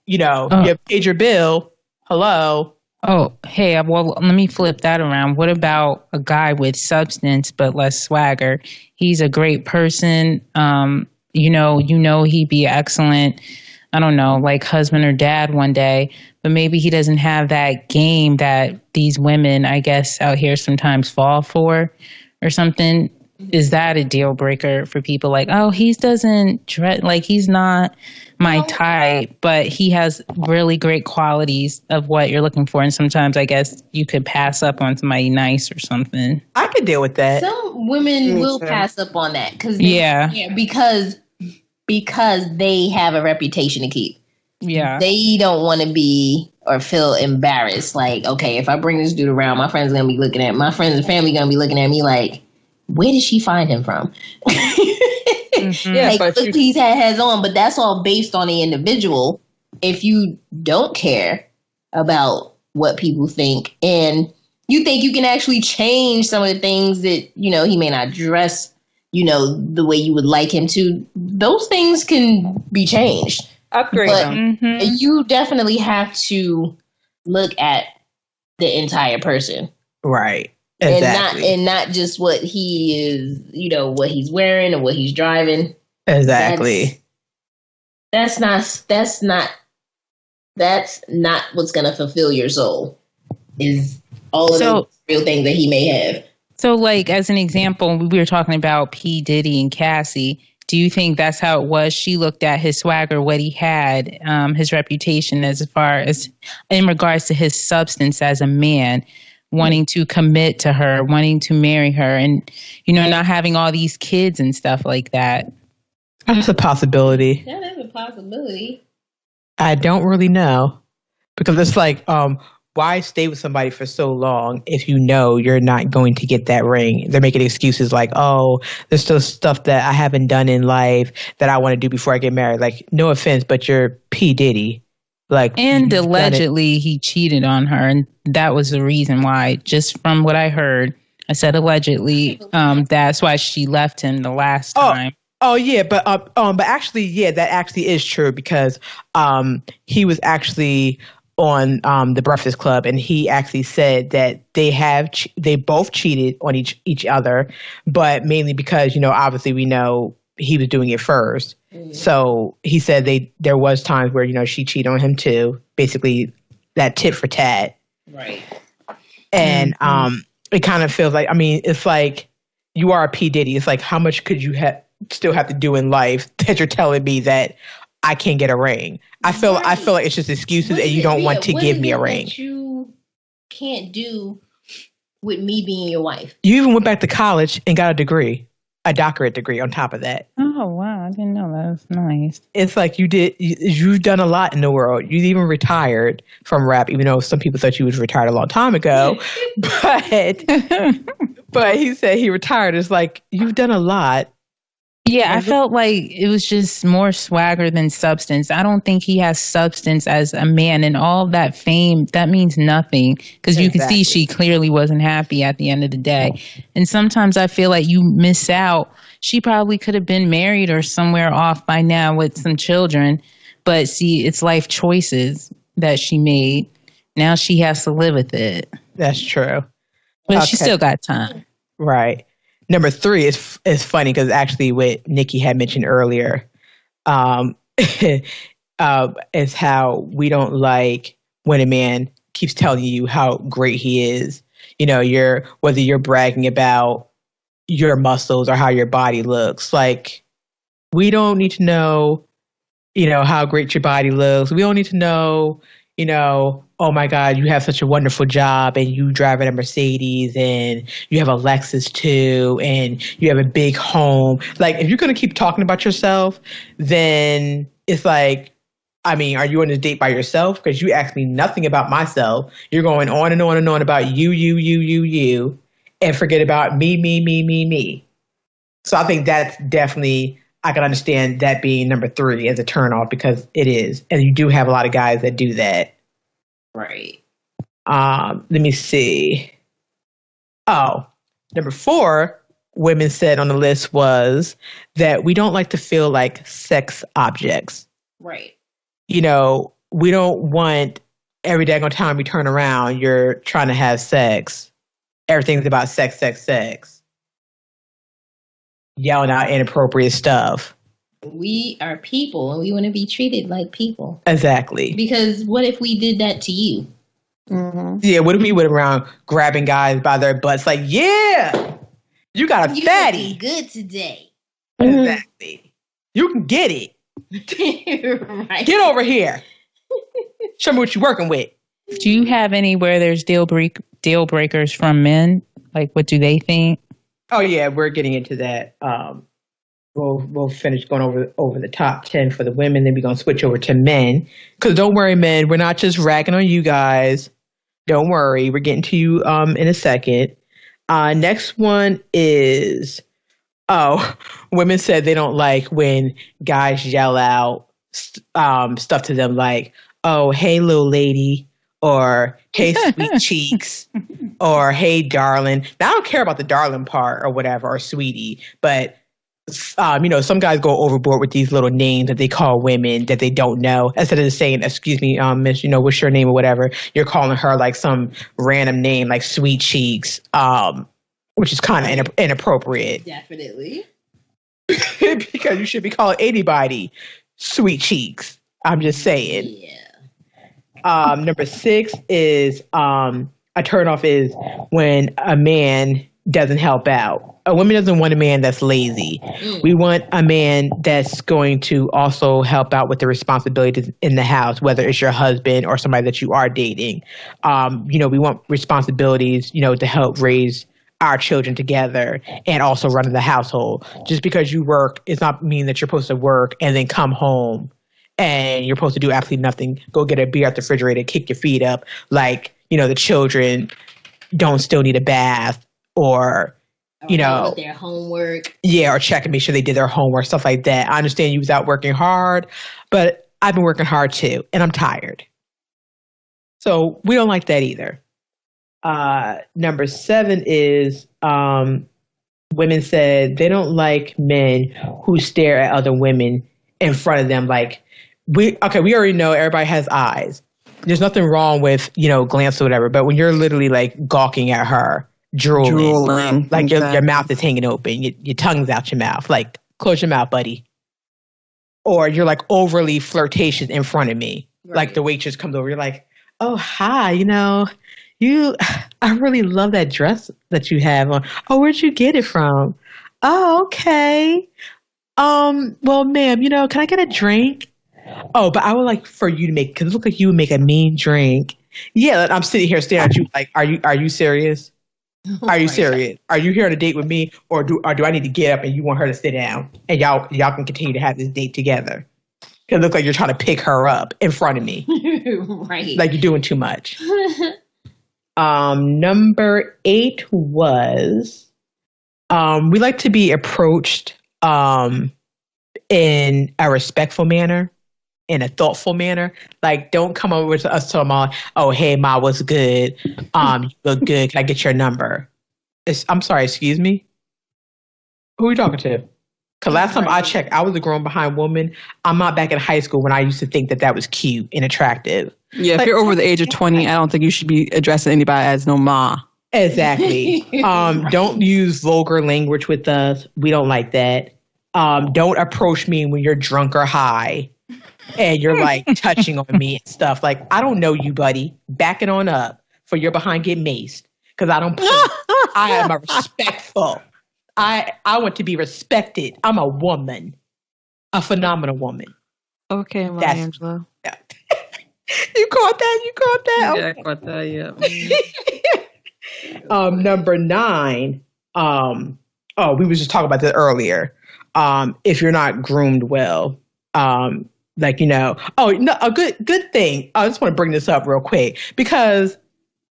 you have paid your bill. Hello. Oh, hey, well, let me flip that around. What about a guy with substance but less swagger? He's a great person. He'd be excellent, I don't know, like husband or dad one day, but maybe he doesn't have that game that these women, I guess, out here sometimes fall for or something. Is that a deal breaker for people? Like, oh, he doesn't dress, like he's not my type, but he has really great qualities of what you're looking for. And sometimes I guess you could pass up on somebody nice or something. I could deal with that. Some women will pass up on that because they have a reputation to keep. Yeah. They don't want to be or feel embarrassed. Like, okay, if I bring this dude around, my friends and family going to be looking at me like, where did she find him from? Yeah, Like, but look, he's had has on, but that's all based on the individual. If you don't care about what people think and you think you can actually change some of the things that, he may not dress, the way you would like him to, those things can be changed. upgrade But them. you definitely have to look at the entire person. Right. Exactly. And not just what he is, what he's wearing or what he's driving. Exactly. That's not what's gonna fulfill your soul. Is all of the real things that he may have. So, like, as an example, we were talking about P. Diddy and Cassie. Do you think that's how it was? She looked at his swagger, what he had, his reputation as far as in regards to his substance as a man, wanting to commit to her, wanting to marry her, and, not having all these kids and stuff like that. That's a possibility. That is a possibility. I don't really know. Because it's like, why stay with somebody for so long if you know you're not going to get that ring? They're making excuses like, oh, there's still stuff that I haven't done in life that I want to do before I get married. Like, no offense, but you're P. Diddy. Like, and allegedly he cheated on her, and that was the reason why. Just from what I heard, I said allegedly. That's why she left him the last time. Oh yeah, but actually, yeah, that actually is true because he was actually on the Breakfast Club, and he actually said that they both cheated on each other, but mainly because obviously we know he was doing it first. Mm-hmm. So he said there was times where she cheated on him too, basically that tit for tat, right? And it kind of feels like, I mean, it's like you are a P. Diddy. It's like, how much could you still have to do in life that you're telling me that I can't get a ring? I feel like it's just excuses, and you don't want to give me a ring. That you can't do with me being your wife. You even went back to college and got a doctorate degree on top of that. Oh wow, I didn't know that. Was nice. It's like you've done a lot in the world. You even retired from rap, even though some people thought you was retired a long time ago. But he said he retired. It's like, you've done a lot. Yeah, I felt like it was just more swagger than substance. I don't think he has substance as a man, and all that fame, that means nothing, because you can see she clearly wasn't happy at the end of the day. And sometimes I feel like you miss out. She probably could have been married or somewhere off by now with some children, but see, it's life choices that she made. Now she has to live with it. That's true. But she still got time. Right. Number 3 is funny because actually what Nikki had mentioned earlier is how we don't like when a man keeps telling you how great he is. Whether you're bragging about your muscles or how your body looks. Like, we don't need to know, how great your body looks. We don't need to know, oh my God, you have such a wonderful job and you drive in a Mercedes and you have a Lexus too and you have a big home. Like, if you're going to keep talking about yourself, then it's like, I mean, are you on a date by yourself? Because you asked me nothing about myself. You're going on and on and on about you, and forget about me. So I think that's definitely, I can understand that being number 3 as a turnoff, because it is. And you do have a lot of guys that do that. Right. Let me see. Oh, number 4, women said on the list was that we don't like to feel like sex objects. Right. We don't want every daggone time we turn around, you're trying to have sex. Everything's about sex. Yelling out inappropriate stuff. We are people and we want to be treated like people. Exactly. Because what if we did that to you? Mm-hmm. Yeah, what if we went around grabbing guys by their butts like, yeah, you got a fatty. You good today. Exactly. You can get it. Right. Get over here. Show me what you're working with. Do you have anywhere there's deal breakers from men? Like, what do they think? Oh yeah, we're getting into that. We'll finish going over the top 10 for the women, then we're gonna switch over to men. Because don't worry, men, we're not just ragging on you guys. Don't worry, we're getting to you in a second. Next one is, women said they don't like when guys yell out stuff to them like, oh, hey, little lady, or hey, sweet cheeks, or hey, darling. Now, I don't care about the darling part or whatever, or sweetie, but some guys go overboard with these little names that they call women that they don't know. Instead of saying, excuse me, miss, what's your name or whatever, you're calling her like some random name like sweet cheeks, which is kind of inappropriate. Definitely. Because you should be calling anybody sweet cheeks. I'm just saying. Yeah. Number 6 is a turnoff is when a man doesn't help out. A woman doesn't want a man that's lazy. We want a man that's going to also help out with the responsibilities in the house, whether it's your husband or somebody that you are dating. We want responsibilities, to help raise our children together and also run the household. Just because you work does not mean that you're supposed to work and then come home and you're supposed to do absolutely nothing. Go get a beer at the refrigerator, kick your feet up like, the children don't still need a bath or with their homework. Yeah, or check and make sure they did their homework, stuff like that. I understand you was out working hard, but I've been working hard too, and I'm tired. So we don't like that either. Number 7 is women said they don't like men who stare at other women in front of them. Like, we already know everybody has eyes. There's nothing wrong with, glance or whatever, but when you're literally like gawking at her, drooling. Like exactly. your mouth is hanging open, your tongue's out your mouth. Like, close your mouth, buddy. Or you're like overly flirtatious in front of me. Right. Like the waitress comes over, you're like, oh, hi, I really love that dress that you have on. Oh, where'd you get it from? Oh, okay. Well, ma'am, can I get a drink? Oh, but I would like for you to because it looks like you would make a mean drink. Yeah, I'm sitting here staring at you like, are you serious? Are you serious? Are you here on a date with me, or do I need to get up and you want her to sit down and y'all can continue to have this date together? It looks like you're trying to pick her up in front of me, right? Like you're doing too much. Number 8 was we like to be approached in a respectful manner, in a thoughtful manner. Like, don't come over to us talking about, oh, hey, Ma, what's good? You look good. Can I get your number? I'm sorry, excuse me? Who are you talking to? Because last time I checked, I was a grown behind woman. I'm not back in high school when I used to think that was cute and attractive. Yeah, if you're over the age of 20, I don't think you should be addressing anybody as no ma. Exactly. Don't use vulgar language with us. We don't like that. Don't approach me when you're drunk or high and you're like touching on me and stuff. Like, I don't know you, buddy. Back it on up for your behind get maced. Because I don't play. I am a respectful. I want to be respected. I'm a woman. A phenomenal woman. Okay, Angela. Yeah. You caught that? Yeah, Okay. I caught that, yeah. Number 9. We was just talking about this earlier. If you're not groomed well, a good thing. I just want to bring this up real quick because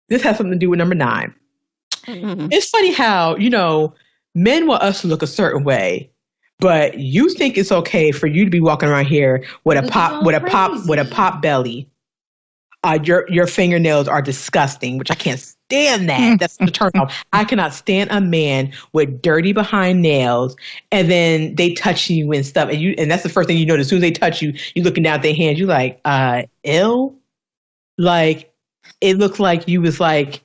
this has something to do with number 9. Mm-hmm. It's funny how, men want us to look a certain way, but you think it's okay for you to be walking around here with a pop belly. Your fingernails are disgusting, which I can't stand that. That's the turn off. I cannot stand a man with dirty behind nails and then they touch you and stuff. And that's the first thing you notice. As soon as they touch you, you're looking down at their hands. You're like, ill? Like, it looks like you was like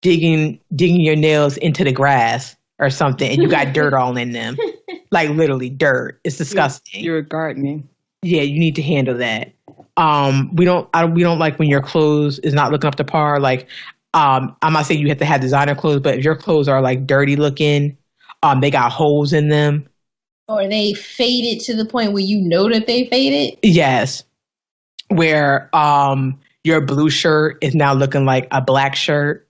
digging your nails into the grass or something and you got dirt all in them. Like literally dirt. It's disgusting. You're gardening. Yeah, you need to handle that. We don't like when your clothes is not looking up to par. Like, I'm not saying you have to have designer clothes, but if your clothes are like dirty looking, they got holes in them. Or they faded to the point where you know that they faded? Yes. Where your blue shirt is now looking like a black shirt.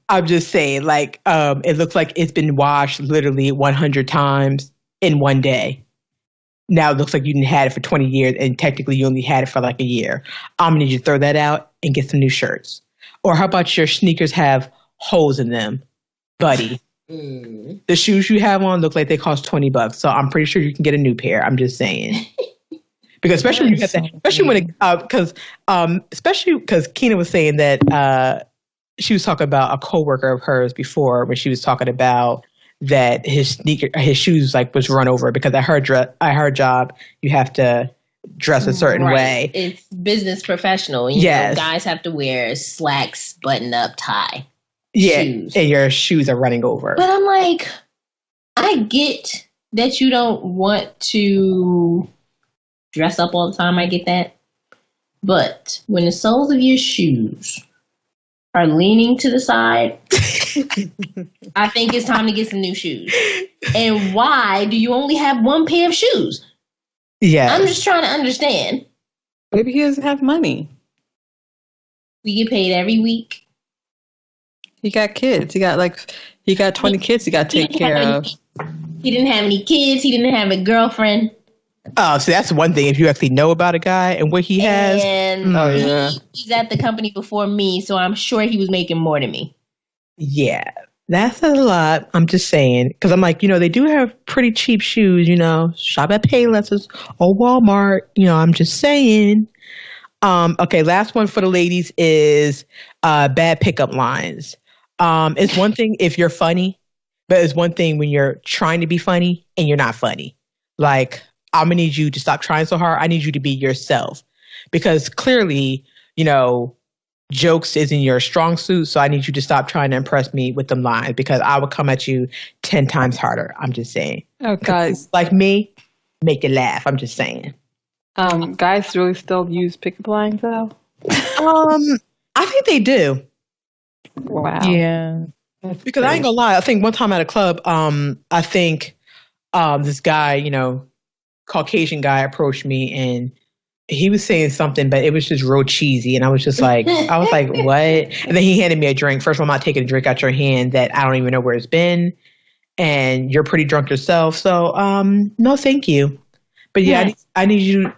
I'm just saying, like, it looks like it's been washed literally 100 times in one day. Now it looks like you didn't had it for 20 years and technically you only had it for like a year. I'm going to need you to throw that out and get some new shirts. Or how about your sneakers have holes in them, buddy. The shoes you have on look like they cost $20, so I'm pretty sure you can get a new pair. I'm just saying. Because especially when you get that, especially because Keena was saying that she was talking about a coworker of hers before when she was talking about that his shoes like was run over because at her job you have to dress a certain way. It's business professional. You know, guys have to wear slacks, button up, tie. Shoes. And your shoes are running over. But I'm like, I get that you don't want to dress up all the time. I get that. But when the soles of your shoes are leaning to the side, I think it's time to get some new shoes. And why do you only have one pair of shoes? Yeah. I'm just trying to understand. Maybe he doesn't have money. We get paid every week. He got kids. He got 20 kids he got to take care of. He didn't have any kids. He didn't have a girlfriend. Oh, so that's one thing. If you actually know about a guy and what he has. And he's at the company before me, so I'm sure he was making more than me. Yeah, that's a lot. I'm just saying. Because I'm like, they do have pretty cheap shoes, Shop at Payless or Walmart. I'm just saying. Okay, last one for the ladies is bad pickup lines. It's one thing if you're funny, but it's one thing when you're trying to be funny and you're not funny. Like, I'm going to need you to stop trying so hard. I need you to be yourself. Because clearly, jokes isn't your strong suit. So I need you to stop trying to impress me with them lines because I will come at you 10 times harder. I'm just saying. Oh, guys. Like me, make you laugh. I'm just saying. Guys really still use pickup lines, though? I think they do. Wow. Yeah. That's because great. I ain't gonna lie. I think one time at a club, I think this guy, Caucasian guy approached me and he was saying something, but it was just real cheesy. And I was just like, what? And then he handed me a drink. First of all, I'm not taking a drink out your hand that I don't even know where it's been. And you're pretty drunk yourself. So, no, thank you. But yeah, I need you.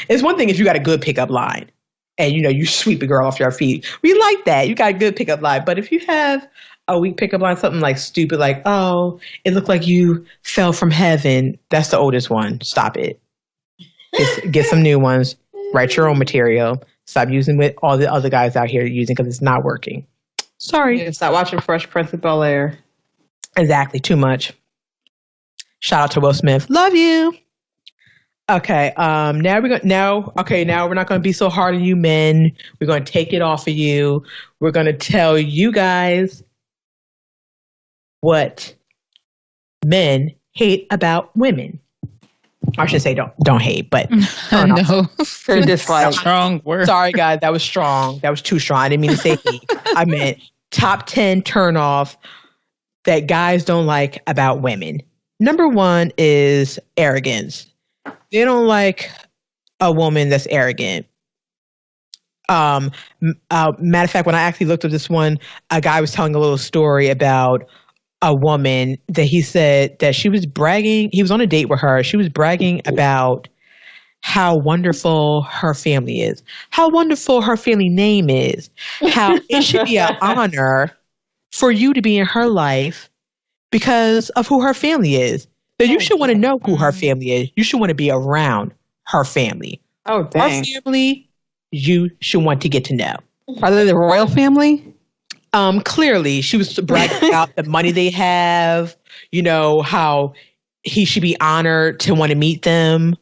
It's one thing if you got a good pickup line and, you sweep a girl off your feet. We like that. You got a good pickup line. But if you have a weak pickup line, something like stupid, like, oh, it looked like you fell from heaven. That's the oldest one. Stop it. Get some new ones. Write your own material. Stop using what all the other guys out here are using because it's not working. Sorry. Yeah, stop watching Fresh Prince of Bel-Air. Exactly. Too much. Shout out to Will Smith. Love you. Okay. Now we're not going to be so hard on you men. We're going to take it off of you. We're going to tell you guys what men hate about women. I should say don't hate, but no. Strong word. Sorry, guys. That was strong. That was too strong. I didn't mean to say hate. I meant top 10 turnoff that guys don't like about women. Number 1 is arrogance. They don't like a woman that's arrogant. Matter of fact, when I actually looked at this one, a guy was telling a little story about a woman that he said that she was bragging. He was on a date with her. She was bragging about how wonderful her family is, how wonderful her family name is, how it should be an honor for you to be in her life because of who her family is. So you should want to know who her family is. You should want to be around her family. Oh, dang. Her family, you should want to get to know. Are they the royal family? Clearly, she was bragging about the money they have, how he should be honored to want to meet them,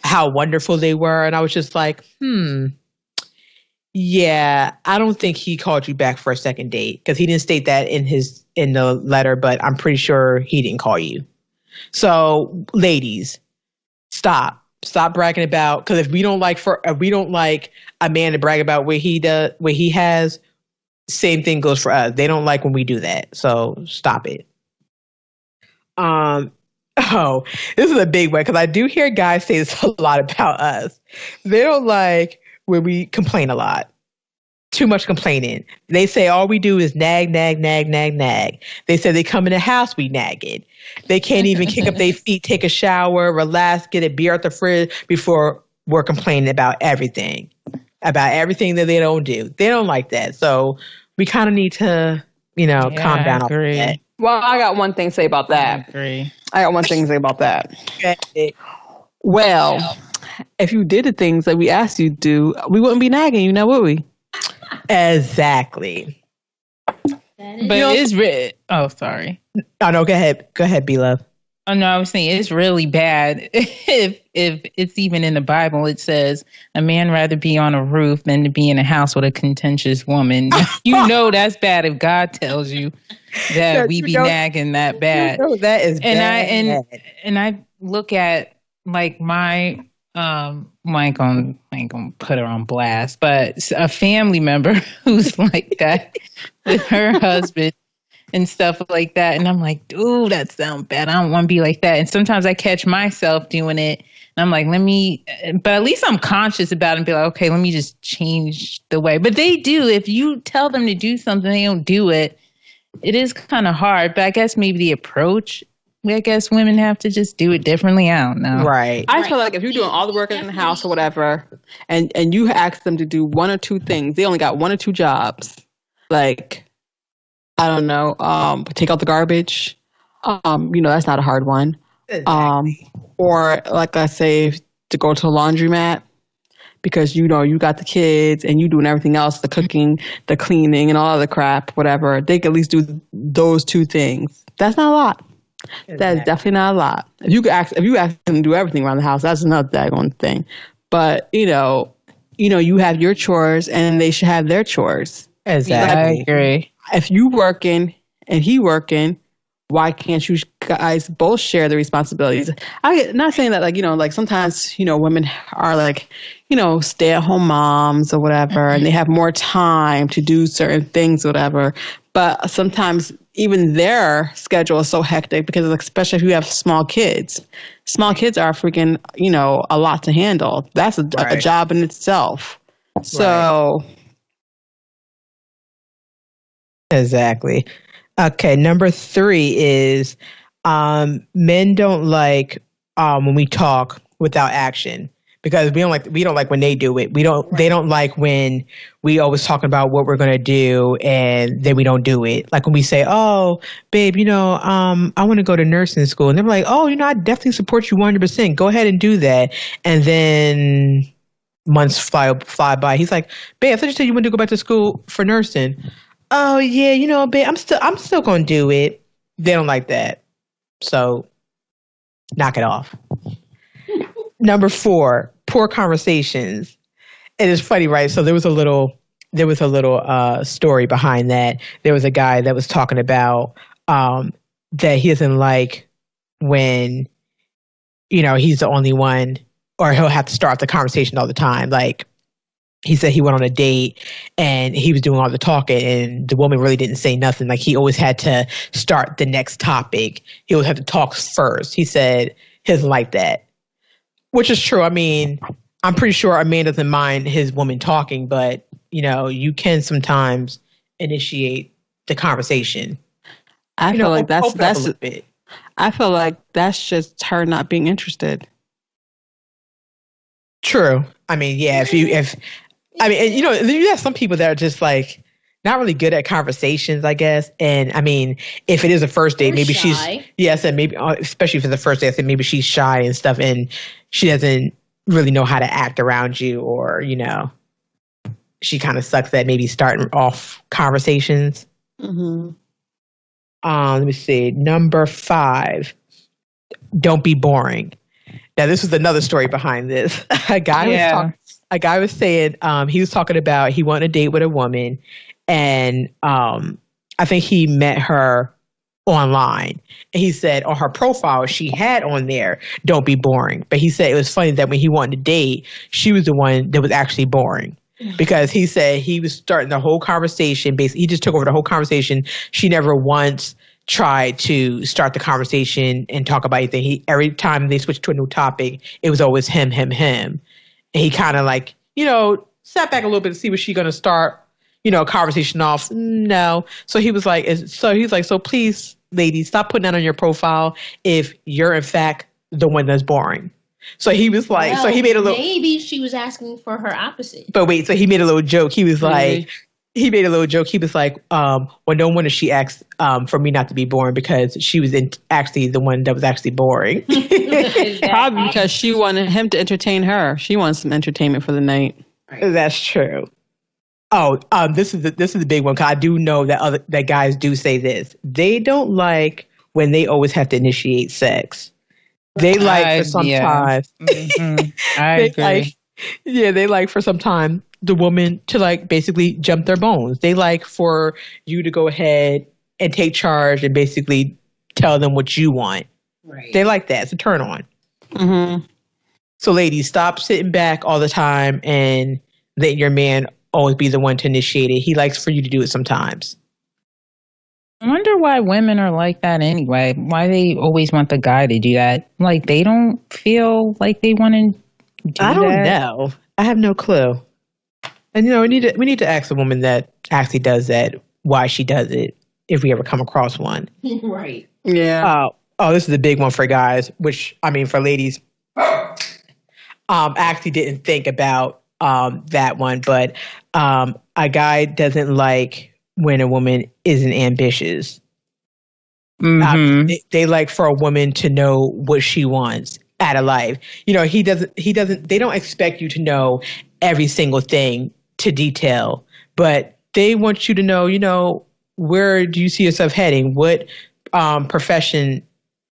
how wonderful they were. And I was just like, yeah, I don't think he called you back for a second date because he didn't state that in the letter, but I'm pretty sure he didn't call you. So, ladies, stop bragging about, because if we don't like a man to brag about what he has, same thing goes for us. They don't like when we do that. So stop it. This is a big one because I do hear guys say this a lot about us. They don't like when we complain a lot. Too much complaining. They say all we do is nag. They say they come in the house, we nag it. They can't even kick up their feet, take a shower, relax, get a beer at the fridge before we're complaining about everything that they don't do. They don't like that. So we kind of need to Yeah, calm down I off agree. that. Well, I got one thing to say about I that. agree. Okay. Well, if you did the things that we asked you to do, we wouldn't be nagging you now, would we? Exactly. But it's oh, sorry. Oh no, go ahead, B-Love. Oh no, I was saying it's really bad. If it's even in the Bible, it says a man rather be on a roof than to be in a house with a contentious woman. You know that's bad if God tells you that we be nagging that bad. That is And bad. I look at like my I ain't gonna put her on blast, but a family member who's like that with her husband and stuff like that. And I'm like, dude, that sounds bad. I don't want to be like that. And sometimes I catch myself doing it. And I'm like, but at least I'm conscious about it and be like, okay, let me just change the way. But they do. If you tell them to do something, they don't do it. It is kind of hard. But I guess maybe the approach, I guess women have to just do it differently. I don't know. Right. I feel like if you're doing all the work in the house or whatever, and you ask them to do one or two things, they only got one or two jobs. Like, I don't know, take out the garbage. That's not a hard one. Exactly. Or like I say, to go to the laundromat because you got the kids and you doing everything else, the cooking, the cleaning, and all the crap, whatever. They can at least do those two things. That's not a lot. Exactly. That is definitely not a lot. If you ask them to do everything around the house, that's another daggone thing. But you have your chores and they should have their chores. Exactly. I agree. If you working and he working, why can't you guys both share the responsibilities? I'm not saying that like sometimes, women are like, stay-at-home moms or whatever, and they have more time to do certain things, whatever. But sometimes even their schedule is so hectic because especially if you have small kids. Small kids are freaking, a lot to handle. That's a job in itself. So... Exactly. Okay, number 3 is men don't like when we talk without action because we don't like when they do it. They don't like when we always talk about what we're gonna do and then we don't do it. Like when we say, "Oh, babe, I want to go to nursing school," and they're like, "Oh, I definitely support you 100%. Go ahead and do that," and then months fly by. He's like, "Babe, I thought you said you want to go back to school for nursing." Oh yeah, babe, I'm still gonna do it. They don't like that. So knock it off. Number 4, poor conversations. It is funny, right? So there was a little story behind that. There was a guy that was talking about that he doesn't like when he's the only one, or he'll have to start the conversation all the time. Like he said he went on a date and he was doing all the talking and the woman really didn't say nothing. Like he always had to start the next topic. He always had to talk first. He said he doesn't like that, which is true. I mean, I'm pretty sure a man doesn't mind his woman talking, but you can sometimes initiate the conversation. I feel like that's I feel like that's just her not being interested. True. I mean, yeah, you have some people that are just like not really good at conversations, I guess. And I mean, if it is a first date, maybe shy. especially for the first date, I said maybe she's shy and stuff and she doesn't really know how to act around you, or, she kind of sucks at maybe starting off conversations. Mm-hmm. Let me see. Number 5, don't be boring. Now, this was another story behind this. A guy was saying he was talking about he went on a date with a woman, and I think he met her online. And he said on her profile she had on there, "Don't be boring." But he said it was funny that when he wanted to date, she was the one that was actually boring. Because he said he was starting the whole conversation. Basically, he just took over the whole conversation. She never once tried to start the conversation and talk about anything. Every time they switched to a new topic, it was always him. And he kind of like, sat back a little bit to see was she going to start, conversation off. No. So he was like, so please, ladies, stop putting that on your profile if you're in fact the one that's boring. So he was like, so he made a little. Maybe she was asking for her opposite. But wait, so he made a little joke. He was like, he made a little joke. He was like, well, no wonder she asked for me not to be boring because she was actually the one that was actually boring. Probably because she wanted him to entertain her. She wants some entertainment for the night. That's true. Oh, this is the big one. 'Cause I do know that guys do say this. They don't like when they always have to initiate sex. They like for some time. I agree. They like for some time the woman to like basically jump their bones. They like for you to go ahead and take charge and basically tell them what you want. Right. They like that. It's a turn on. Mm-hmm. So ladies, stop sitting back all the time and letting your man always be the one to initiate it. He likes for you to do it sometimes. I wonder why women are like that anyway. Why they always want the guy to do that. Like they don't feel like they want to do that. I don't know. I have no clue. And we need to ask a woman that actually does that why she does it if we ever come across one. Right. Yeah. This is a big one for guys, which I mean for ladies. I actually didn't think about that one, but a guy doesn't like when a woman isn't ambitious. Mm-hmm. They like for a woman to know what she wants out of life. He doesn't, they don't expect you to know every single thing to detail, but they want you to know, where do you see yourself heading? What profession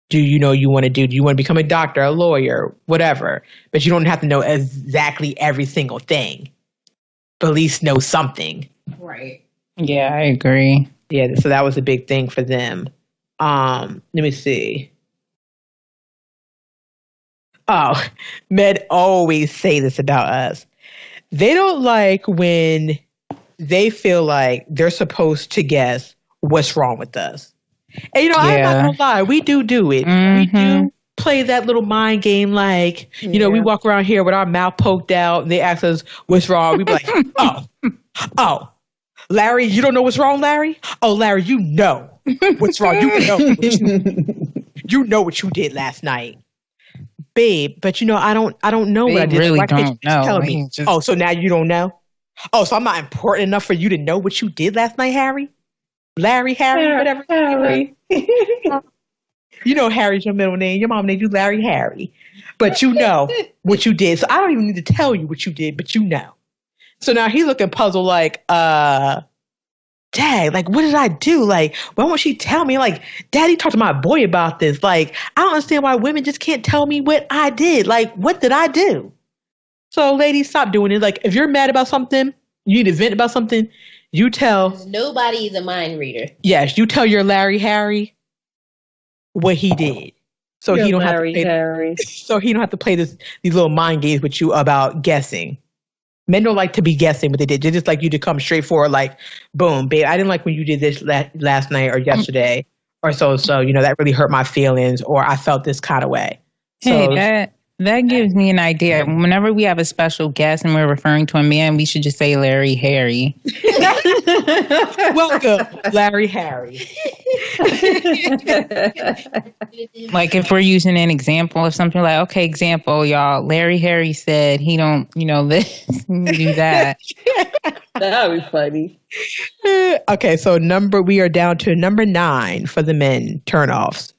do you want to do? Do you want to become a doctor, a lawyer, whatever? But you don't have to know exactly every single thing, but at least know something. Right. Yeah, I agree. Yeah, so that was a big thing for them. Let me see. Oh, men always say this about us. They don't like when they feel like they're supposed to guess what's wrong with us. And I'm not gonna lie, we do it. Mm-hmm. We do play that little mind game, like we walk around here with our mouth poked out, and they ask us what's wrong. We be like, oh, Larry, you don't know what's wrong, Larry? Oh, Larry, you know what's wrong. You know what you did last night, babe. But I don't know what I did. Really Why can't don't you just know. tell me? Oh, so now you don't know? Oh, so I'm not important enough for you to know what you did last night, Harry? Larry, Harry, whatever. Harry. Harry's your middle name. Your mom named you Larry Harry. But you know what you did. So I don't even need to tell you what you did, but you know. So now he's looking puzzled like, Dad, like, what did I do? Like, why won't she tell me? Like, Daddy talked to my boy about this. Like, I don't understand why women just can't tell me what I did. Like, what did I do? So ladies, stop doing it. Like, if you're mad about something, you need to vent about something, you tell. Nobody is a mind reader. Yes, you tell your Larry Harry what he did. So he don't have to play. So he don't have to play these little mind games with you about guessing. Men don't like to be guessing what they did. They just like you to come straight forward, like, boom, babe, I didn't like when you did this last night or yesterday or so. So that really hurt my feelings, or I felt this kind of way. Hey, that gives me an idea. Whenever we have a special guest and we're referring to a man, we should just say Larry Harry. Welcome, Larry Harry. Like if we're using an example of something, like, okay, example, y'all, Larry Harry said he don't, this, do that. That would be funny. Okay, so we are down to number 9 for the men turnoffs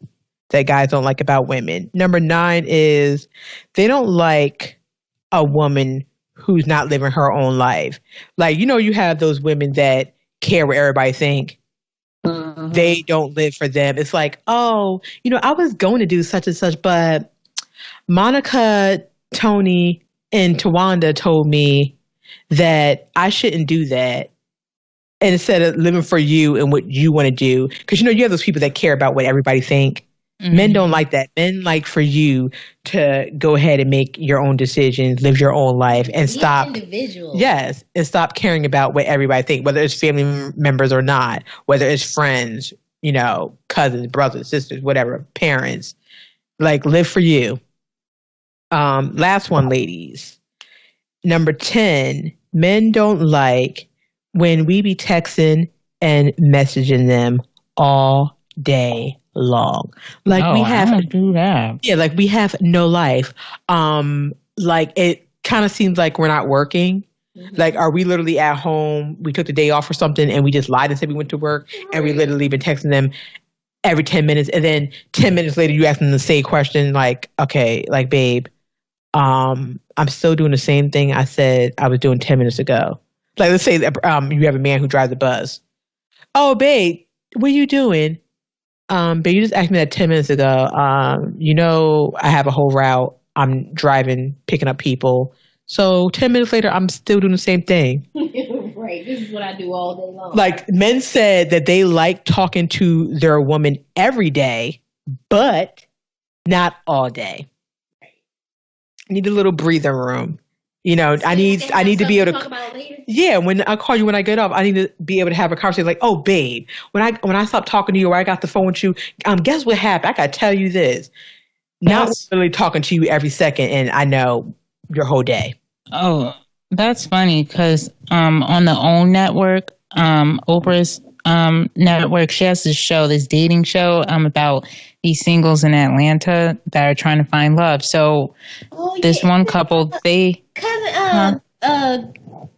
that guys don't like about women. Number 9 is they don't like a woman who's not living her own life. Like, you have those women that care what everybody think. Mm-hmm. They don't live for them. It's like, oh, I was going to do such and such, but Monica, Tony, and Tawanda told me that I shouldn't do that. And instead of living for you and what you want to do, because you have those people that care about what everybody think. Mm-hmm. Men don't like that. Men like for you to go ahead and make your own decisions, live your own life, and stop. Individual. Yes, and stop caring about what everybody thinks, whether it's family members or not, whether it's friends, cousins, brothers, sisters, whatever, parents. Like, live for you. Last one, ladies. Number 10, men don't like when we be texting and messaging them all day long. Like, we have to do that. Yeah, like we have no life. Like, it kind of seems like we're not working. Like, are we literally at home? We took the day off or something and we just lied and said we went to work and we literally been texting them every 10 minutes. And then 10 minutes later, you ask them the same question like, okay, like, babe, I'm still doing the same thing I said I was doing 10 minutes ago. Like, let's say that you have a man who drives a bus. Oh, babe, what are you doing? But you just asked me that 10 minutes ago. I have a whole route. I'm driving, picking up people. So 10 minutes later, I'm still doing the same thing. Right. This is what I do all day long. Like, men said that they like talking to their woman every day, but not all day. I need a little breathing room. I need to be able to talk about later. Yeah, when I call you when I get off, I need to be able to have a conversation like, oh, babe, when I stopped talking to you or I got the phone with you, guess what happened? I got to tell you this. Not really talking to you every second and I know your whole day. Oh, that's funny because on the OWN network, Oprah's network, she has this dating show about these singles in Atlanta that are trying to find love. So one couple,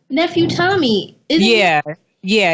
nephew Tommy. Yeah,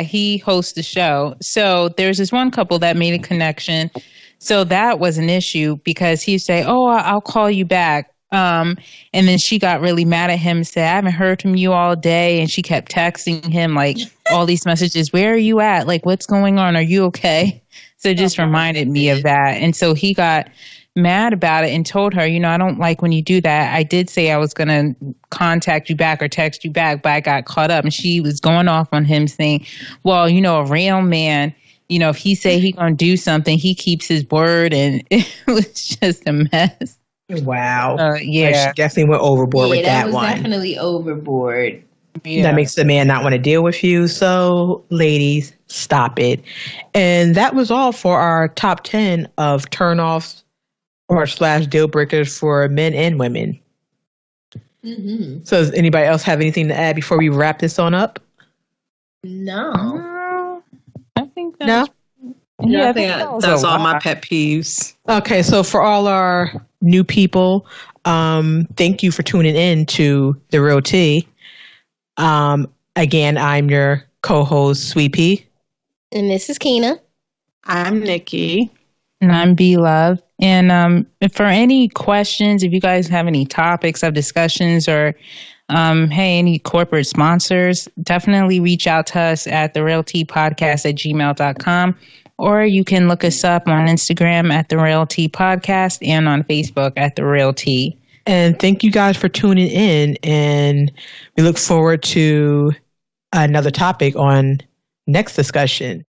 he hosts the show. So there's this one couple that made a connection. So that was an issue because he'd say, oh, I'll call you back. And then she got really mad at him and said, I haven't heard from you all day. And she kept texting him like all these messages. Where are you at? Like, what's going on? Are you okay? So it just reminded me of that. And so he got mad about it and told her, I don't like when you do that. I did say I was going to contact you back or text you back, but I got caught up. And she was going off on him saying, well, a real man, if he say he going to do something, he keeps his word. And it was just a mess. Wow. Yeah. Like, she definitely went overboard with that one. That was definitely overboard. Yeah. That makes the man not want to deal with you. So, ladies, stop it. And that was all for our top 10 of turnoffs or / deal breakers for men and women. Mm-hmm. So does anybody else have anything to add before we wrap this on up? No. I think that's... No? Yeah, I think that's all my pet peeves. Okay, so for all our new people, thank you for tuning in to The Real T. Again, I'm your co-host, Sweet Pea. And this is Keena. I'm Nikki. And I'm B-Love. And for any questions, if you guys have any topics of discussions or, any corporate sponsors, definitely reach out to us at therealtpodcast@gmail.com. Or you can look us up on Instagram at The Real T Podcast and on Facebook at The Real T. And thank you guys for tuning in. And we look forward to another topic on next discussion.